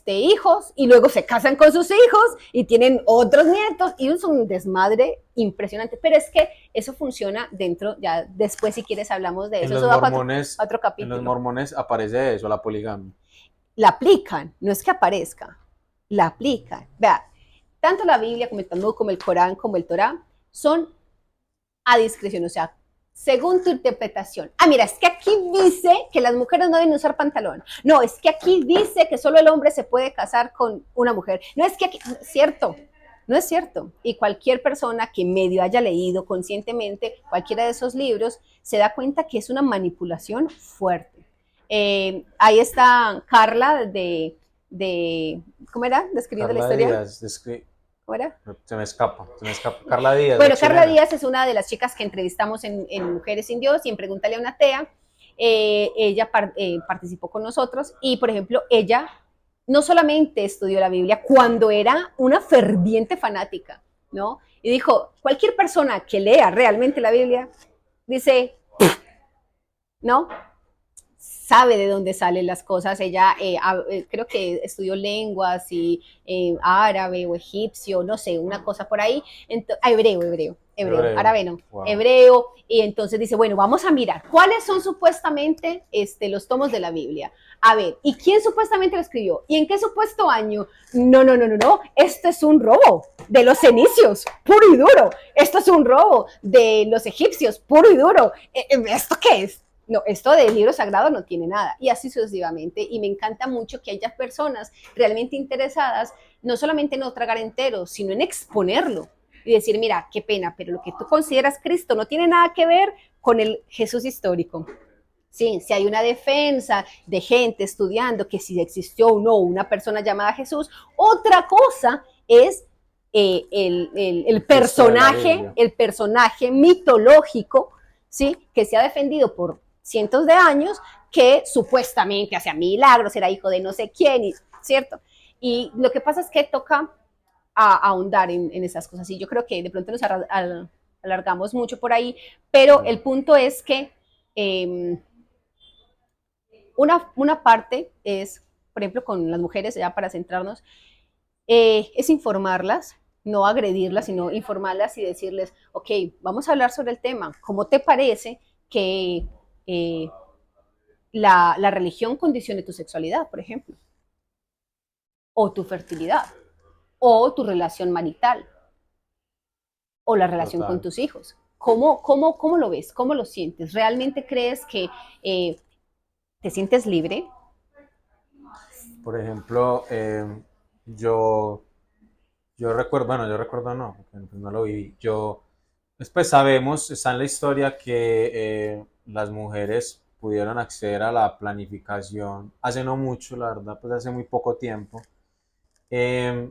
hijos y luego se casan con sus hijos y tienen otros nietos y es un desmadre impresionante. Pero es que eso funciona dentro, ya después si quieres hablamos de En eso, los eso da para otro, mormones, otro en los capítulo. mormones aparece eso, la poligamia. La aplican, no es que aparezca, la aplican. Vea, tanto la Biblia como el Talmud, como el Corán, como el Torá, son a discreción, o sea, según tu interpretación. Ah, mira, es que aquí dice que las mujeres no deben usar pantalón. No, es que aquí dice que solo el hombre se puede casar con una mujer. No es que aquí, no es cierto, no es cierto. Y cualquier persona que medio haya leído conscientemente cualquiera de esos libros se da cuenta que es una manipulación fuerte. Ahí está Carla ¿cómo era? Describiendo la Carla historia. Díaz, ¿Cómo era? se me escapa. Carla Díaz, la Bueno, Carla chilena. Díaz es una de las chicas que entrevistamos en Mujeres sin Dios y en Pregúntale a una Tea. Ella participó con nosotros y, por ejemplo, ella no solamente estudió la Biblia cuando era una ferviente fanática, ¿no? Y dijo, cualquier persona que lea realmente la Biblia, dice, ¿no? Sabe de dónde salen las cosas. Ella creo que estudió lenguas y árabe o egipcio, no sé, una cosa por ahí. Hebreo, Hebreo. árabe no, Wow. hebreo. Y entonces dice, bueno, vamos a mirar cuáles son supuestamente los tomos de la Biblia. A ver, ¿y quién supuestamente lo escribió? ¿Y en qué supuesto año? No, no, no, no, no. Esto es un robo de los fenicios, puro y duro. Esto es un robo de los egipcios, puro y duro. ¿Esto qué es? No, esto del libro sagrado no tiene nada, y así sucesivamente. Y me encanta mucho que haya personas realmente interesadas, no solamente en no tragar entero, sino en exponerlo y decir, mira, qué pena, pero lo que tú consideras Cristo no tiene nada que ver con el Jesús histórico. Sí, si hay una defensa de gente estudiando que si existió o no una persona llamada Jesús, otra cosa es Cristo de la Biblia. el personaje mitológico, ¿sí? Que se ha defendido por cientos de años, que supuestamente hacía milagros, era hijo de no sé quién, ¿cierto? Y lo que pasa es que toca ahondar en esas cosas. Y yo creo que de pronto nos alargamos mucho por ahí, pero Sí. el punto es que eh, una parte es, por ejemplo, con las mujeres, ya para centrarnos, es informarlas, no agredirlas, sino informarlas y decirles, ok, vamos a hablar sobre el tema. ¿Cómo te parece que la religión condicione tu sexualidad, por ejemplo? O tu fertilidad, o tu relación marital, o la relación con Total. tus hijos. ¿Cómo lo ves? ¿Cómo lo sientes? ¿Realmente crees que te sientes libre? Por ejemplo, yo yo recuerdo no, porque pues, no lo viví. Yo, después sabemos, está en la historia que las mujeres pudieron acceder a la planificación hace no mucho, la verdad, pues hace muy poco tiempo. Eh,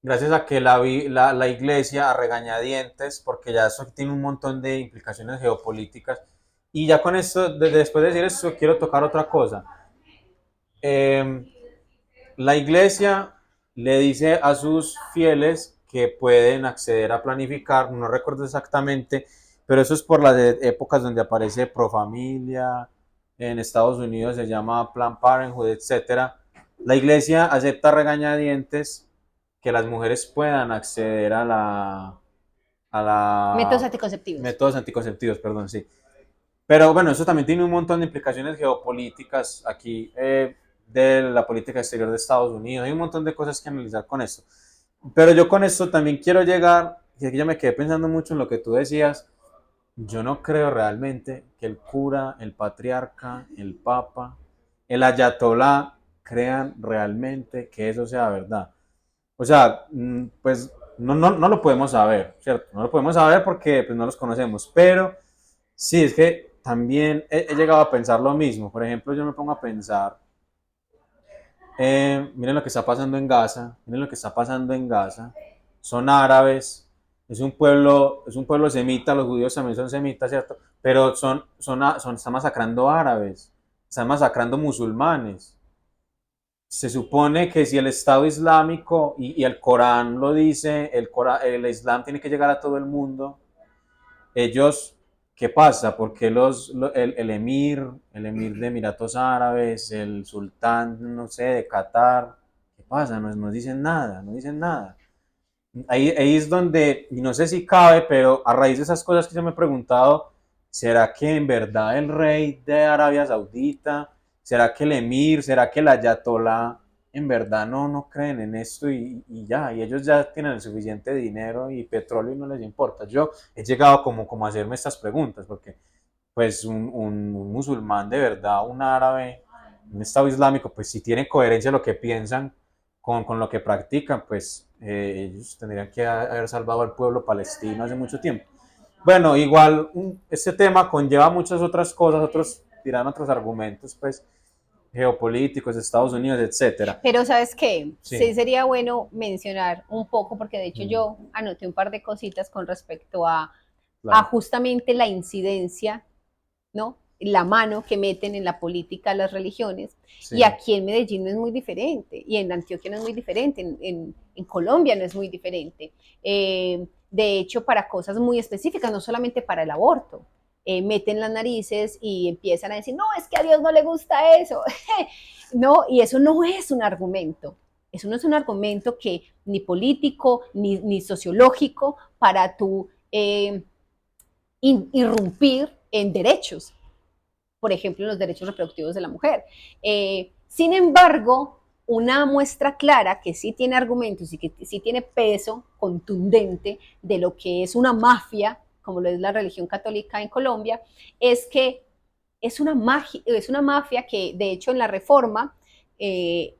Gracias a que la iglesia a regañadientes, porque ya eso tiene un montón de implicaciones geopolíticas. Y ya con esto, después de decir esto, quiero tocar otra cosa. Eh, la iglesia le dice a sus fieles que pueden acceder a planificar, no recuerdo exactamente, pero eso es por las épocas donde aparece Profamilia, en Estados Unidos se llama Planned Parenthood, etcétera. La iglesia acepta regañadientes que las mujeres puedan acceder a Métodos la anticonceptivos. métodos anticonceptivos, perdón, sí. Pero bueno, eso también tiene un montón de implicaciones geopolíticas aquí de la política exterior de Estados Unidos. Hay un montón de cosas que analizar con esto. Pero yo con esto también quiero llegar, y aquí ya me quedé pensando mucho en lo que tú decías. Yo no creo realmente que el cura, el patriarca, el papa, el ayatolá crean realmente que eso sea verdad. O sea, pues no lo podemos saber, ¿cierto? No lo podemos saber porque pues, no los conocemos, pero sí, es que también he llegado a pensar lo mismo. Por ejemplo, yo me pongo a pensar, miren lo que está pasando en Gaza, miren lo que está pasando en Gaza. Son árabes, es un pueblo semita, los judíos también son semitas, ¿cierto? Pero están masacrando árabes, están masacrando musulmanes. Se supone que si el Estado Islámico y el Corán lo dice, el Islam tiene que llegar a todo el mundo, ellos, ¿qué pasa? Porque el emir de Emiratos Árabes, el sultán, no sé, de Qatar, ¿qué pasa? No dicen nada, no dicen nada. Ahí es donde, y no sé si cabe, pero a raíz de esas cosas que yo me he preguntado, ¿será que en verdad el rey de Arabia Saudita, será que el emir, será que el ayatolá, en verdad no creen en esto y ya, y ellos ya tienen el suficiente dinero y petróleo y no les importa? Yo he llegado como a hacerme estas preguntas, porque pues un musulmán de verdad, un árabe, un Estado Islámico, pues si tiene coherencia lo que piensan con lo que practican, pues ellos tendrían que haber salvado al pueblo palestino hace mucho tiempo. Bueno, igual este tema conlleva muchas otras cosas, otros dirán otros argumentos, pues geopolíticos, Estados Unidos, etcétera. Pero ¿sabes qué? Sí Sí, sería bueno mencionar un poco, porque de hecho mm, yo anoté un par de cositas con respecto a claro, justamente la incidencia, ¿no? La mano que meten en la política las religiones. Y sí, aquí en Medellín no es muy diferente, y en Antioquia no es muy diferente, en Colombia no es muy diferente. De hecho, para cosas muy específicas, no solamente para el aborto. Meten las narices y empiezan a decir, no, es que a Dios no le gusta eso. No, y eso no es un argumento. Eso no es un argumento que ni político ni sociológico para tu irrumpir en derechos, por ejemplo, en los derechos reproductivos de la mujer. Sin embargo, una muestra clara que sí tiene argumentos y que sí tiene peso contundente de lo que es una mafia, como lo es la religión católica en Colombia, es que es una mafia que, de hecho, eh,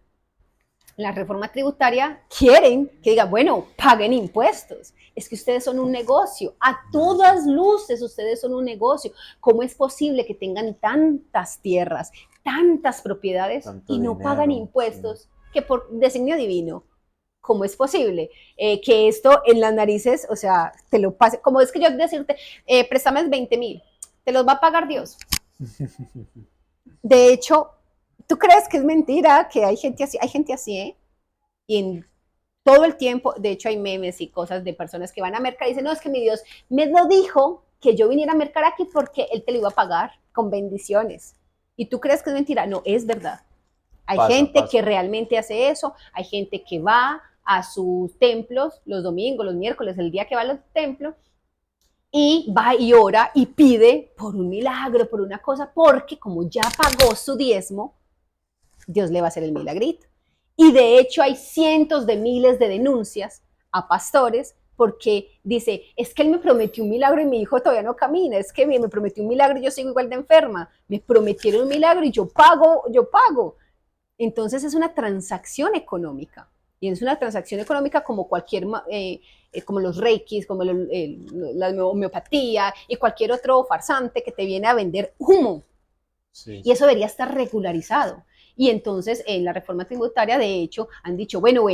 en la reforma tributaria quieren que digan, bueno, paguen impuestos. Es que ustedes son un negocio. A todas luces ustedes son un negocio. ¿Cómo es posible que tengan tantas tierras, tantas propiedades tanto y no pagan dinero, sí. impuestos que por designio divino? ¿Cómo es posible que esto en las narices, o sea, te lo pase? Como es que yo decirte, préstame 20.000, te los va a pagar Dios. De hecho, ¿tú crees que es mentira que hay gente así, ¿eh? Y en todo el tiempo, de hecho hay memes y cosas de personas que van a mercar y dicen, no, es que mi Dios me lo dijo que yo viniera a mercar aquí porque Él te lo iba a pagar con bendiciones. ¿Y tú crees que es mentira? No, es verdad. Hay Pasa, gente que pasa. realmente hace eso, hay gente que va a sus templos los domingos, los miércoles, el día que va a los templos, y va y ora y pide por un milagro, por una cosa, porque como ya pagó su diezmo, Dios le va a hacer el milagrito. Y de hecho hay cientos de miles de denuncias a pastores porque dice, es que él me prometió un milagro y mi hijo todavía no camina, es que me prometió un milagro y yo sigo igual de enferma, me prometieron un milagro y yo pago, yo pago. Entonces es una transacción económica. Y es una transacción económica como como los reikis, como la homeopatía y cualquier otro farsante que te viene a vender humo. Sí, Y eso debería estar regularizado. Y entonces en la reforma tributaria, de hecho, han dicho, bueno,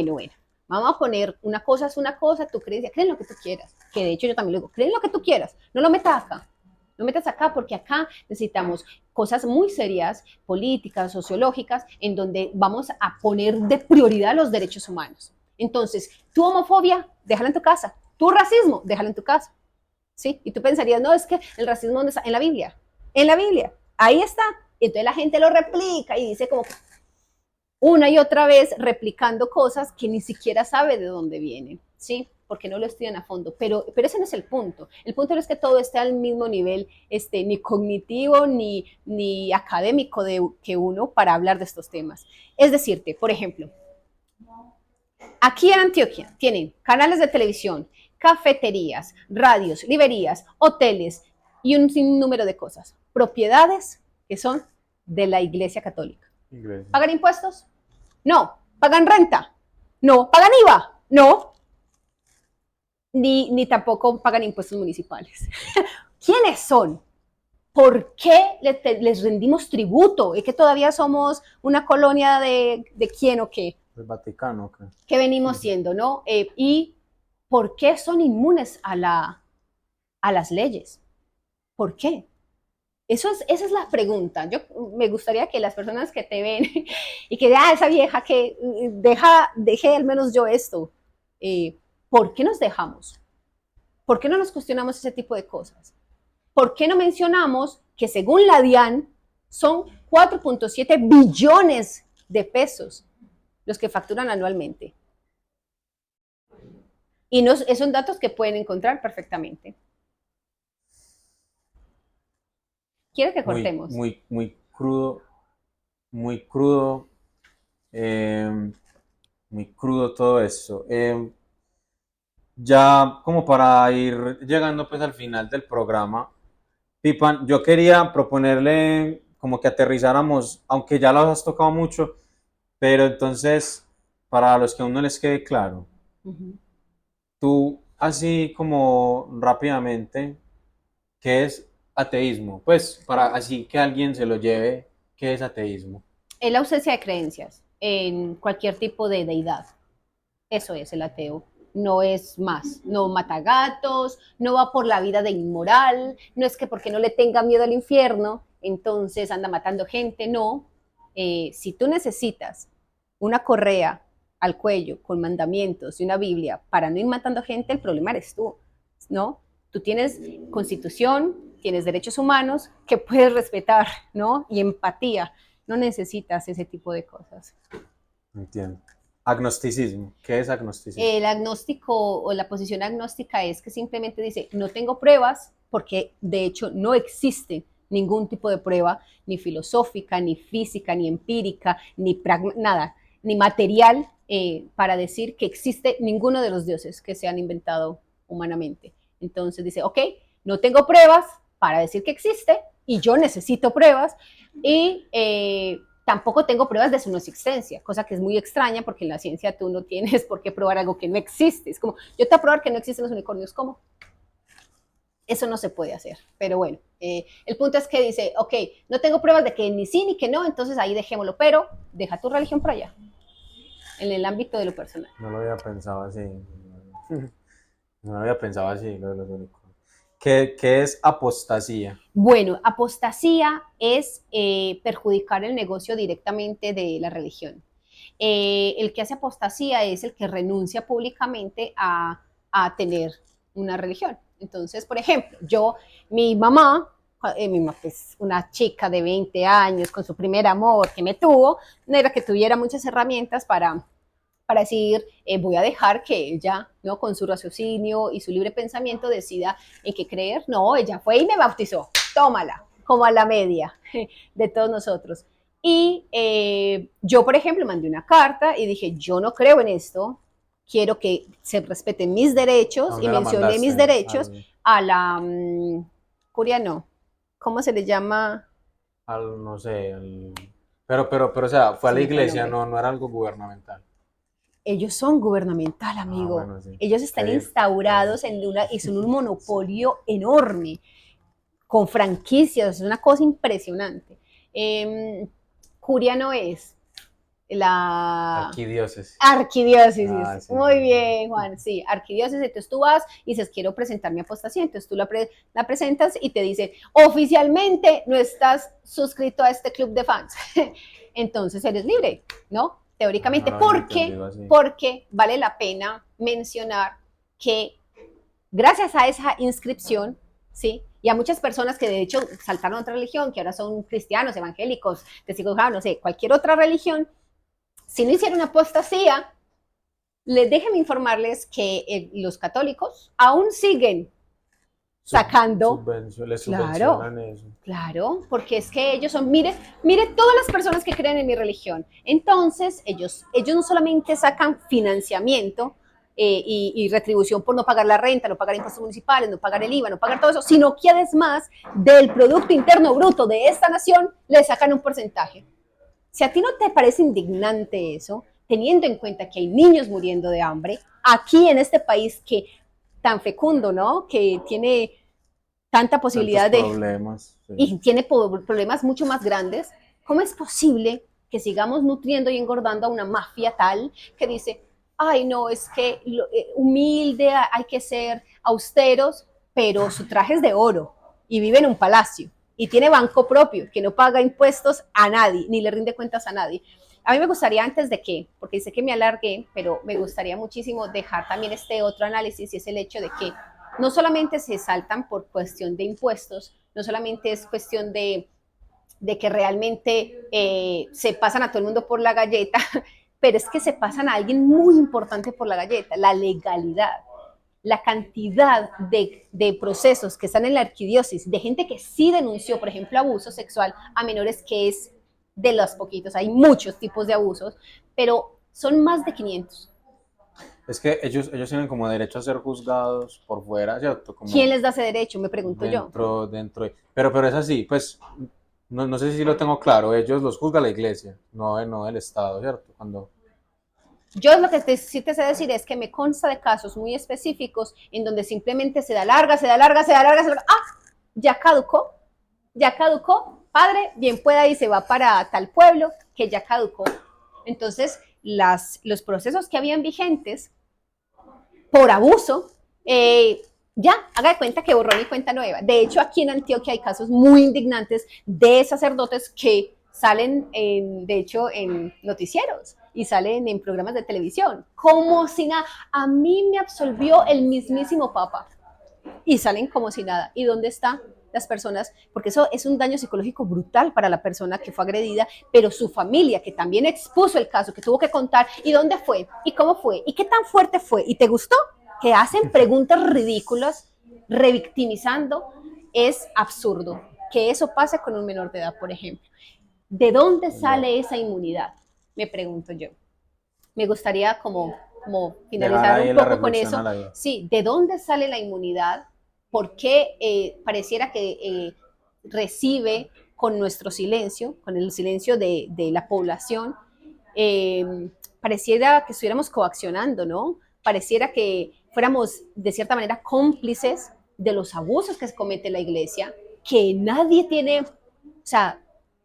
vamos a poner una cosa es una cosa, tú crees, creen lo que tú quieras. Que de hecho yo también lo digo, creen lo que tú quieras, no lo metas acá. No metas acá porque acá necesitamos cosas muy serias, políticas, sociológicas, en donde vamos a poner de prioridad los derechos humanos. Entonces, tu homofobia, déjala en tu casa. Tu racismo, déjalo en tu casa. ¿Sí? Y tú pensarías, no, es que el racismo no está en la Biblia. En la Biblia, ahí está. Y entonces la gente lo replica y dice como una y otra vez replicando cosas que ni siquiera sabe de dónde vienen, ¿sí? Porque no lo estudian a fondo. Pero ese no es el punto. El punto no es que todo esté al mismo nivel, ni cognitivo ni académico que uno para hablar de estos temas. Es decirte, por ejemplo, aquí en Antioquia tienen canales de televisión, cafeterías, radios, librerías, hoteles y un sinnúmero de cosas. Propiedades que son de la Iglesia Católica. Iglesia. ¿Pagan impuestos? No. ¿Pagan renta? No. ¿Pagan IVA? No. Ni tampoco pagan impuestos municipales. ¿Quiénes son? ¿Por qué les rendimos tributo? ¿Es que todavía somos una colonia de quién o qué? El Vaticano, ¿qué? ¿Qué venimos siendo, no? ¿Y por qué son inmunes a las leyes? ¿Por qué? Esa es la pregunta. Yo me gustaría que las personas que te ven y que, esa vieja que dejé al menos yo esto, ¿por qué nos dejamos? ¿Por qué no nos cuestionamos ese tipo de cosas? ¿Por qué no mencionamos que según la DIAN son 4.7 billones de pesos los que facturan anualmente? Y son datos que pueden encontrar perfectamente. ¿Quieres que Muy, cortemos? muy, muy crudo, eh, muy crudo todo eso. Ya como para ir llegando pues al final del programa, Pipan, yo quería proponerle como que aterrizáramos, aunque ya lo has tocado mucho, pero entonces, para los que aún no les quede claro, Uh -huh. tú así como rápidamente, ¿qué es ateísmo? Pues para así que alguien se lo lleve, ¿qué es ateísmo? Es la ausencia de creencias en cualquier tipo de deidad. Eso es el ateo. No es más. No mata gatos, no va por la vida de inmoral, no es que porque no le tenga miedo al infierno, entonces anda matando gente, no. Si tú necesitas una correa al cuello con mandamientos y una Biblia para no ir matando gente, el problema eres tú, ¿no? Tú tienes constitución, tienes derechos humanos que puedes respetar, ¿no? Y empatía. No necesitas ese tipo de cosas. Entiendo. Agnosticismo. ¿Qué es agnosticismo? El agnóstico o la posición agnóstica es que simplemente dice, no tengo pruebas porque de hecho no existe ningún tipo de prueba, ni filosófica, ni física, ni empírica, nada, ni material para decir que existe ninguno de los dioses que se han inventado humanamente. Entonces dice, ok, no tengo pruebas para decir que existe y yo necesito pruebas y tampoco tengo pruebas de su no existencia, cosa que es muy extraña porque en la ciencia tú no tienes por qué probar algo que no existe. Es como, yo te voy a probar que no existen los unicornios, ¿cómo? Eso no se puede hacer, pero bueno, el punto es que dice, ok, no tengo pruebas de que ni sí ni que no, entonces ahí dejémoslo, pero deja tu religión por allá, en el ámbito de lo personal. No lo había pensado así. No lo había pensado así, lo de los unicornios. ¿Qué es apostasía? Bueno, apostasía es perjudicar el negocio directamente de la religión. El que hace apostasía es el que renuncia públicamente a tener una religión. Entonces, por ejemplo, mi mamá pues una chica de 20 años con su primer amor que me tuvo, no era que tuviera muchas herramientas para decir, voy a dejar que ella, ¿no? Con su raciocinio y su libre pensamiento decida en qué creer. No, ella fue y me bautizó, tómala, como a la media de todos nosotros. Y yo, por ejemplo, mandé una carta y dije, yo no creo en esto, quiero que se respeten mis ¿A derechos y dónde la mencioné mis mandaste? derechos a la curia, no, ¿cómo se le llama? No sé, pero, o sea, fue a Se la me fue el iglesia, nombre. no era algo gubernamental. Ellos son gubernamental, Ah, amigo. bueno, sí. Ellos están Qué instaurados y son un monopolio enorme, con franquicias, es una cosa impresionante. Curia no es la arquidiócesis. arquidiócesis. Ah, sí, Muy sí, bien, sí. Juan. Sí, arquidiócesis. Entonces tú vas y dices, quiero presentar mi apostasía. Entonces tú la presentas y te dice, oficialmente no estás suscrito a este club de fans. Entonces eres libre, ¿no? Ah, no Teóricamente. lo había ¿Por qué? entendido así. Porque vale la pena mencionar que gracias a esa inscripción, ¿sí? Y a muchas personas que de hecho saltaron a otra religión, que ahora son cristianos, evangélicos, testigos de Jehová, no sé, cualquier otra religión, si no hicieron apostasía, déjenme informarles que los católicos aún siguen sacando, Les claro, subvencionan eso. claro, porque es que ellos son, mire todas las personas que creen en mi religión. Entonces, ellos no solamente sacan financiamiento y retribución por no pagar la renta, no pagar impuestos municipales, no pagar el IVA, no pagar todo eso, sino que además del Producto Interno Bruto de esta nación le sacan un porcentaje. Si a ti no te parece indignante eso, teniendo en cuenta que hay niños muriendo de hambre, aquí en este país que tan fecundo, ¿no? Que tiene tanta Tantos posibilidad problemas. Sí. y tiene problemas mucho más grandes, ¿cómo es posible que sigamos nutriendo y engordando a una mafia tal que dice, ay, no, es que humilde, hay que ser austeros, pero su traje es de oro y vive en un palacio y tiene banco propio, que no paga impuestos a nadie, ni le rinde cuentas a nadie? A mí me gustaría antes de que, porque sé que me alargué, pero me gustaría muchísimo dejar también este otro análisis y es el hecho de que no solamente se saltan por cuestión de impuestos, no solamente es cuestión de que realmente se pasan a todo el mundo por la galleta, pero es que se pasan a alguien muy importante por la galleta, la legalidad. La cantidad de procesos que están en la arquidiócesis, de gente que sí denunció, por ejemplo, abuso sexual a menores, que es de los poquitos, hay muchos tipos de abusos, pero son más de 500. Es que ellos tienen como derecho a ser juzgados por fuera, ¿cierto? ¿Quién Como les da ese derecho? Me pregunto yo. pero es así, pues, no sé si lo tengo claro, ellos los juzga la iglesia, no el Estado, ¿cierto? Cuando, Yo lo que sí te sé decir es que me consta de casos muy específicos en donde simplemente se da larga, se da larga, se da larga, se da larga. ¡Ah! Ya caducó, padre, bien pueda y se va para tal pueblo que ya caducó. Entonces, los procesos que habían vigentes por abuso, ya, haga de cuenta que borrón y cuenta nueva. De hecho, aquí en Antioquia hay casos muy indignantes de sacerdotes que salen, de hecho, en noticieros y salen en programas de televisión, como si nada. A mí me absolvió el mismísimo Papa y salen como si nada. ¿Y dónde están las personas? Porque eso es un daño psicológico brutal para la persona que fue agredida, pero su familia, que también expuso el caso, que tuvo que contar, ¿y dónde fue? ¿Y cómo fue? ¿Y qué tan fuerte fue? ¿Y te gustó? Que hacen preguntas ridículas, revictimizando, es absurdo que eso pase con un menor de edad, por ejemplo. ¿De dónde no, sale esa inmunidad? Me pregunto yo. Me gustaría como dejar finalizar un ahí la poco con reflexión a eso. la vida. Sí, ¿de dónde sale la inmunidad? ¿Por qué pareciera que recibe con nuestro silencio, con el silencio de la población, pareciera que estuviéramos coaccionando, ¿no? Pareciera que fuéramos de cierta manera cómplices de los abusos que se comete la iglesia, que nadie tiene, o sea,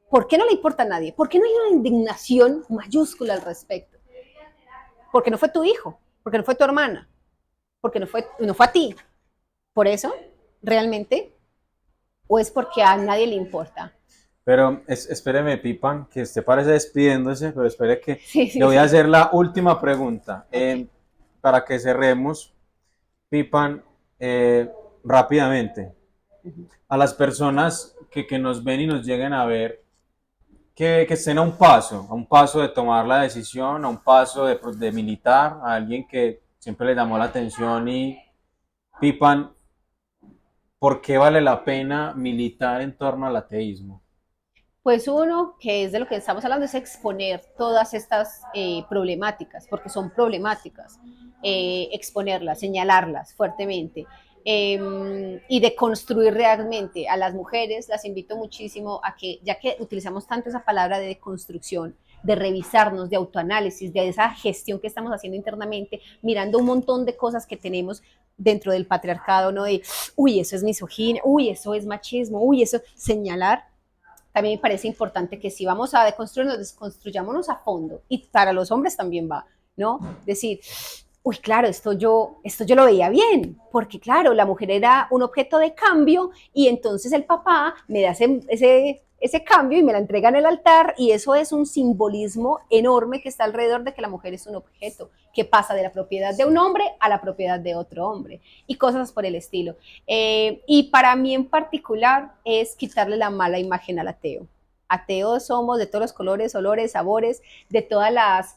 ¿por qué no le importa a nadie? ¿Por qué no hay una indignación mayúscula al respecto? Porque no fue tu hijo, porque no fue tu hermana, porque no fue a ti. Por eso, realmente, o es porque a nadie le importa. Pero espéreme, Pipan, que usted parece despidiéndose, pero espere que Sí, le sí, voy a sí. hacer la última pregunta. Ok. Para que cerremos, Pipan, rápidamente, a las personas que nos ven y nos lleguen a ver, que estén a un paso de tomar la decisión, a un paso de militar, a alguien que siempre le llamó la atención y Pipan, ¿por qué vale la pena militar en torno al ateísmo? Pues uno, que es de lo que estamos hablando, es exponer todas estas problemáticas, porque son problemáticas, exponerlas, señalarlas fuertemente, y de construir realmente a las mujeres. Las invito muchísimo a que, ya que utilizamos tanto esa palabra de construcción, de revisarnos, de autoanálisis, de esa gestión que estamos haciendo internamente, mirando un montón de cosas que tenemos dentro del patriarcado, ¿no? De, uy, eso es misoginia, uy, eso es machismo, uy, eso, señalar. También me parece importante que si vamos a deconstruirnos, desconstruyámonos a fondo. Y para los hombres también va, ¿no? Decir, uy, claro, esto yo lo veía bien, porque claro, la mujer era un objeto de cambio y entonces el papá me da ese cambio y me la entrega en el altar y eso es un simbolismo enorme que está alrededor de que la mujer es un objeto, que pasa de la propiedad de un hombre a la propiedad de otro hombre y cosas por el estilo. Y para mí en particular es quitarle la mala imagen al ateo. Ateos somos de todos los colores, olores, sabores, de todas las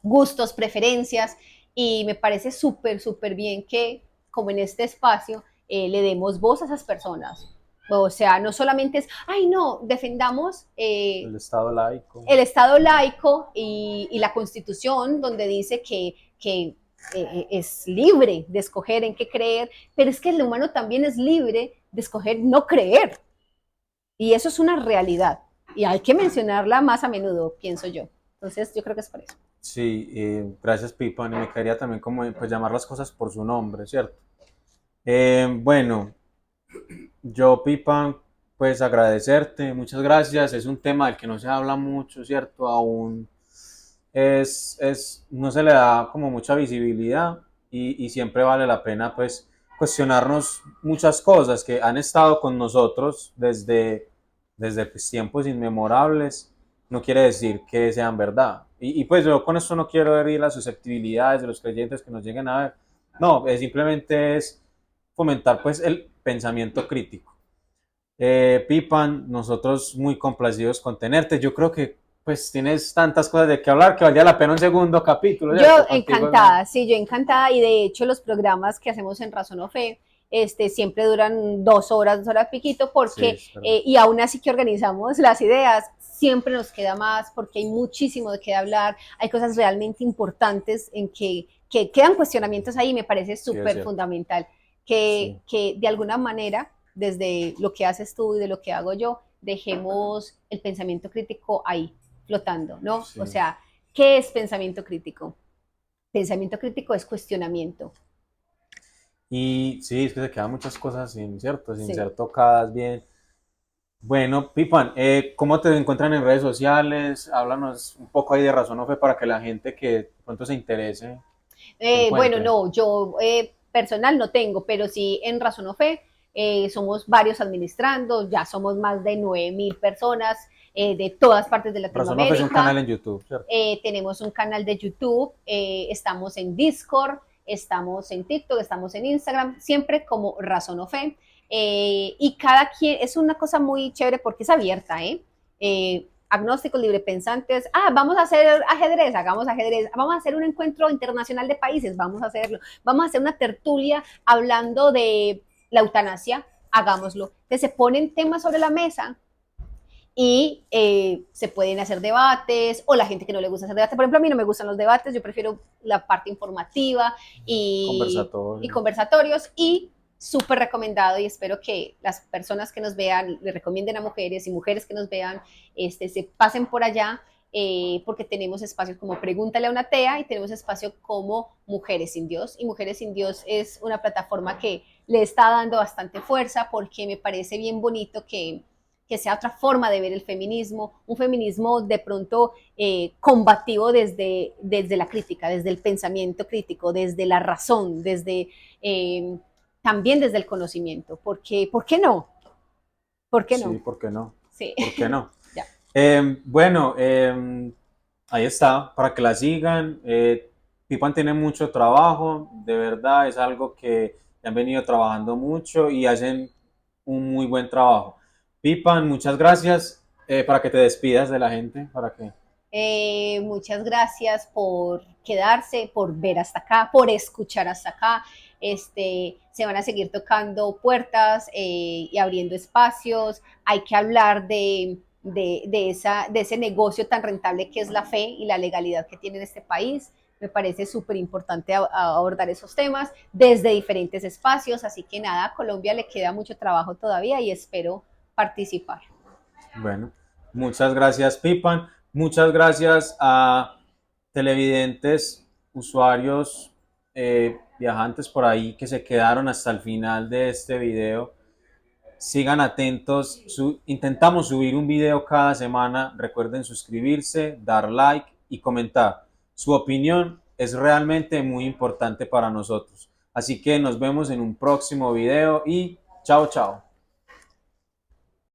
gustos, preferencias, y me parece súper, súper bien que, como en este espacio, le demos voz a esas personas. O sea, no solamente es, ay, no, defendamos el Estado laico y la Constitución, donde dice que es libre de escoger en qué creer, pero es que el humano también es libre de escoger no creer. Y eso es una realidad. Y hay que mencionarla más a menudo, pienso yo. Entonces, yo creo que es por eso. Sí, gracias Pipan. Y me quería también como pues, llamar las cosas por su nombre, ¿cierto? Bueno, yo Pipan, pues agradecerte, muchas gracias. Es un tema del que no se habla mucho, ¿cierto? Aún no se le da como mucha visibilidad y siempre vale la pena pues cuestionarnos muchas cosas que han estado con nosotros desde pues, tiempos inmemorables. No quiere decir que sean verdad. Y pues yo con esto no quiero herir las susceptibilidades de los creyentes que nos lleguen a ver. No, simplemente es fomentar pues el pensamiento crítico. Pipan, nosotros muy complacidos con tenerte. Yo creo que pues tienes tantas cosas de qué hablar que valía la pena un segundo capítulo, Yo ¿cierto? Contigo, encantada, sí, yo encantada y de hecho los programas que hacemos en Razón o Fe siempre duran 2 horas, 2 horas piquito, sí, porque, es verdad. y aún así que organizamos las ideas, siempre nos queda más, porque hay muchísimo de qué hablar, hay cosas realmente importantes en que quedan cuestionamientos ahí, me parece Sí, es súper cierto. fundamental, Sí, que de alguna manera, desde lo que haces tú y de lo que hago yo, dejemos el pensamiento crítico ahí, flotando, ¿no? O sí. sea, ¿qué es pensamiento crítico? Pensamiento crítico es cuestionamiento. Y sí, es que se quedan muchas cosas sin Sí. ser tocadas bien. Bueno, Pipan, ¿cómo te encuentran en redes sociales? Háblanos un poco ahí de Razón o Fe para que la gente que de pronto se interese te Bueno, encuentre. no, yo personal no tengo, pero sí en Razón o Fe somos varios administrando, ya somos más de 9.000 personas de todas partes de Razón o Fe es un canal Latinoamérica. en YouTube, ¿cierto? Tenemos un canal de YouTube, estamos en Discord, estamos en TikTok, estamos en Instagram, siempre como Razón o Fe. Y cada quien, es una cosa muy chévere porque es abierta, ¿eh? Agnósticos, librepensantes, vamos a hacer ajedrez, hagamos ajedrez, vamos a hacer un encuentro internacional de países, vamos a hacerlo, vamos a hacer una tertulia hablando de la eutanasia, hagámoslo. Entonces se ponen temas sobre la mesa y se pueden hacer debates o la gente que no le gusta hacer debates. Por ejemplo, a mí no me gustan los debates, yo prefiero la parte informativa y Conversatorio. conversatorios y súper recomendado y espero que las personas que nos vean le recomienden a mujeres y mujeres que nos vean se pasen por allá porque tenemos espacios como Pregúntale a una atea y tenemos espacio como Mujeres sin Dios y Mujeres sin Dios es una plataforma que le está dando bastante fuerza porque me parece bien bonito que sea otra forma de ver el feminismo, un feminismo de pronto combativo desde la crítica, desde el pensamiento crítico, desde la razón, también desde el conocimiento. Porque, ¿por qué no? ¿Por qué Sí, no? ¿por qué no? Sí, ¿Por qué no? ya. Bueno, ahí está, para que la sigan. Pipan tiene mucho trabajo, de verdad, es algo que han venido trabajando mucho y hacen un muy buen trabajo. Pipan, muchas gracias para que te despidas de la gente, para que... Muchas gracias por quedarse, por ver hasta acá, por escuchar hasta acá. Se van a seguir tocando puertas y abriendo espacios. Hay que hablar de ese negocio tan rentable que es la fe y la legalidad que tiene en este país. Me parece súper importante abordar esos temas desde diferentes espacios. Así que nada, a Colombia le queda mucho trabajo todavía y espero participar. Bueno, muchas gracias, Pipan. Muchas gracias a televidentes, usuarios, viajantes por ahí que se quedaron hasta el final de este video. Sigan atentos, intentamos subir un video cada semana. Recuerden suscribirse, dar like y comentar. Su opinión es realmente muy importante para nosotros. Así que nos vemos en un próximo video y chao, chao.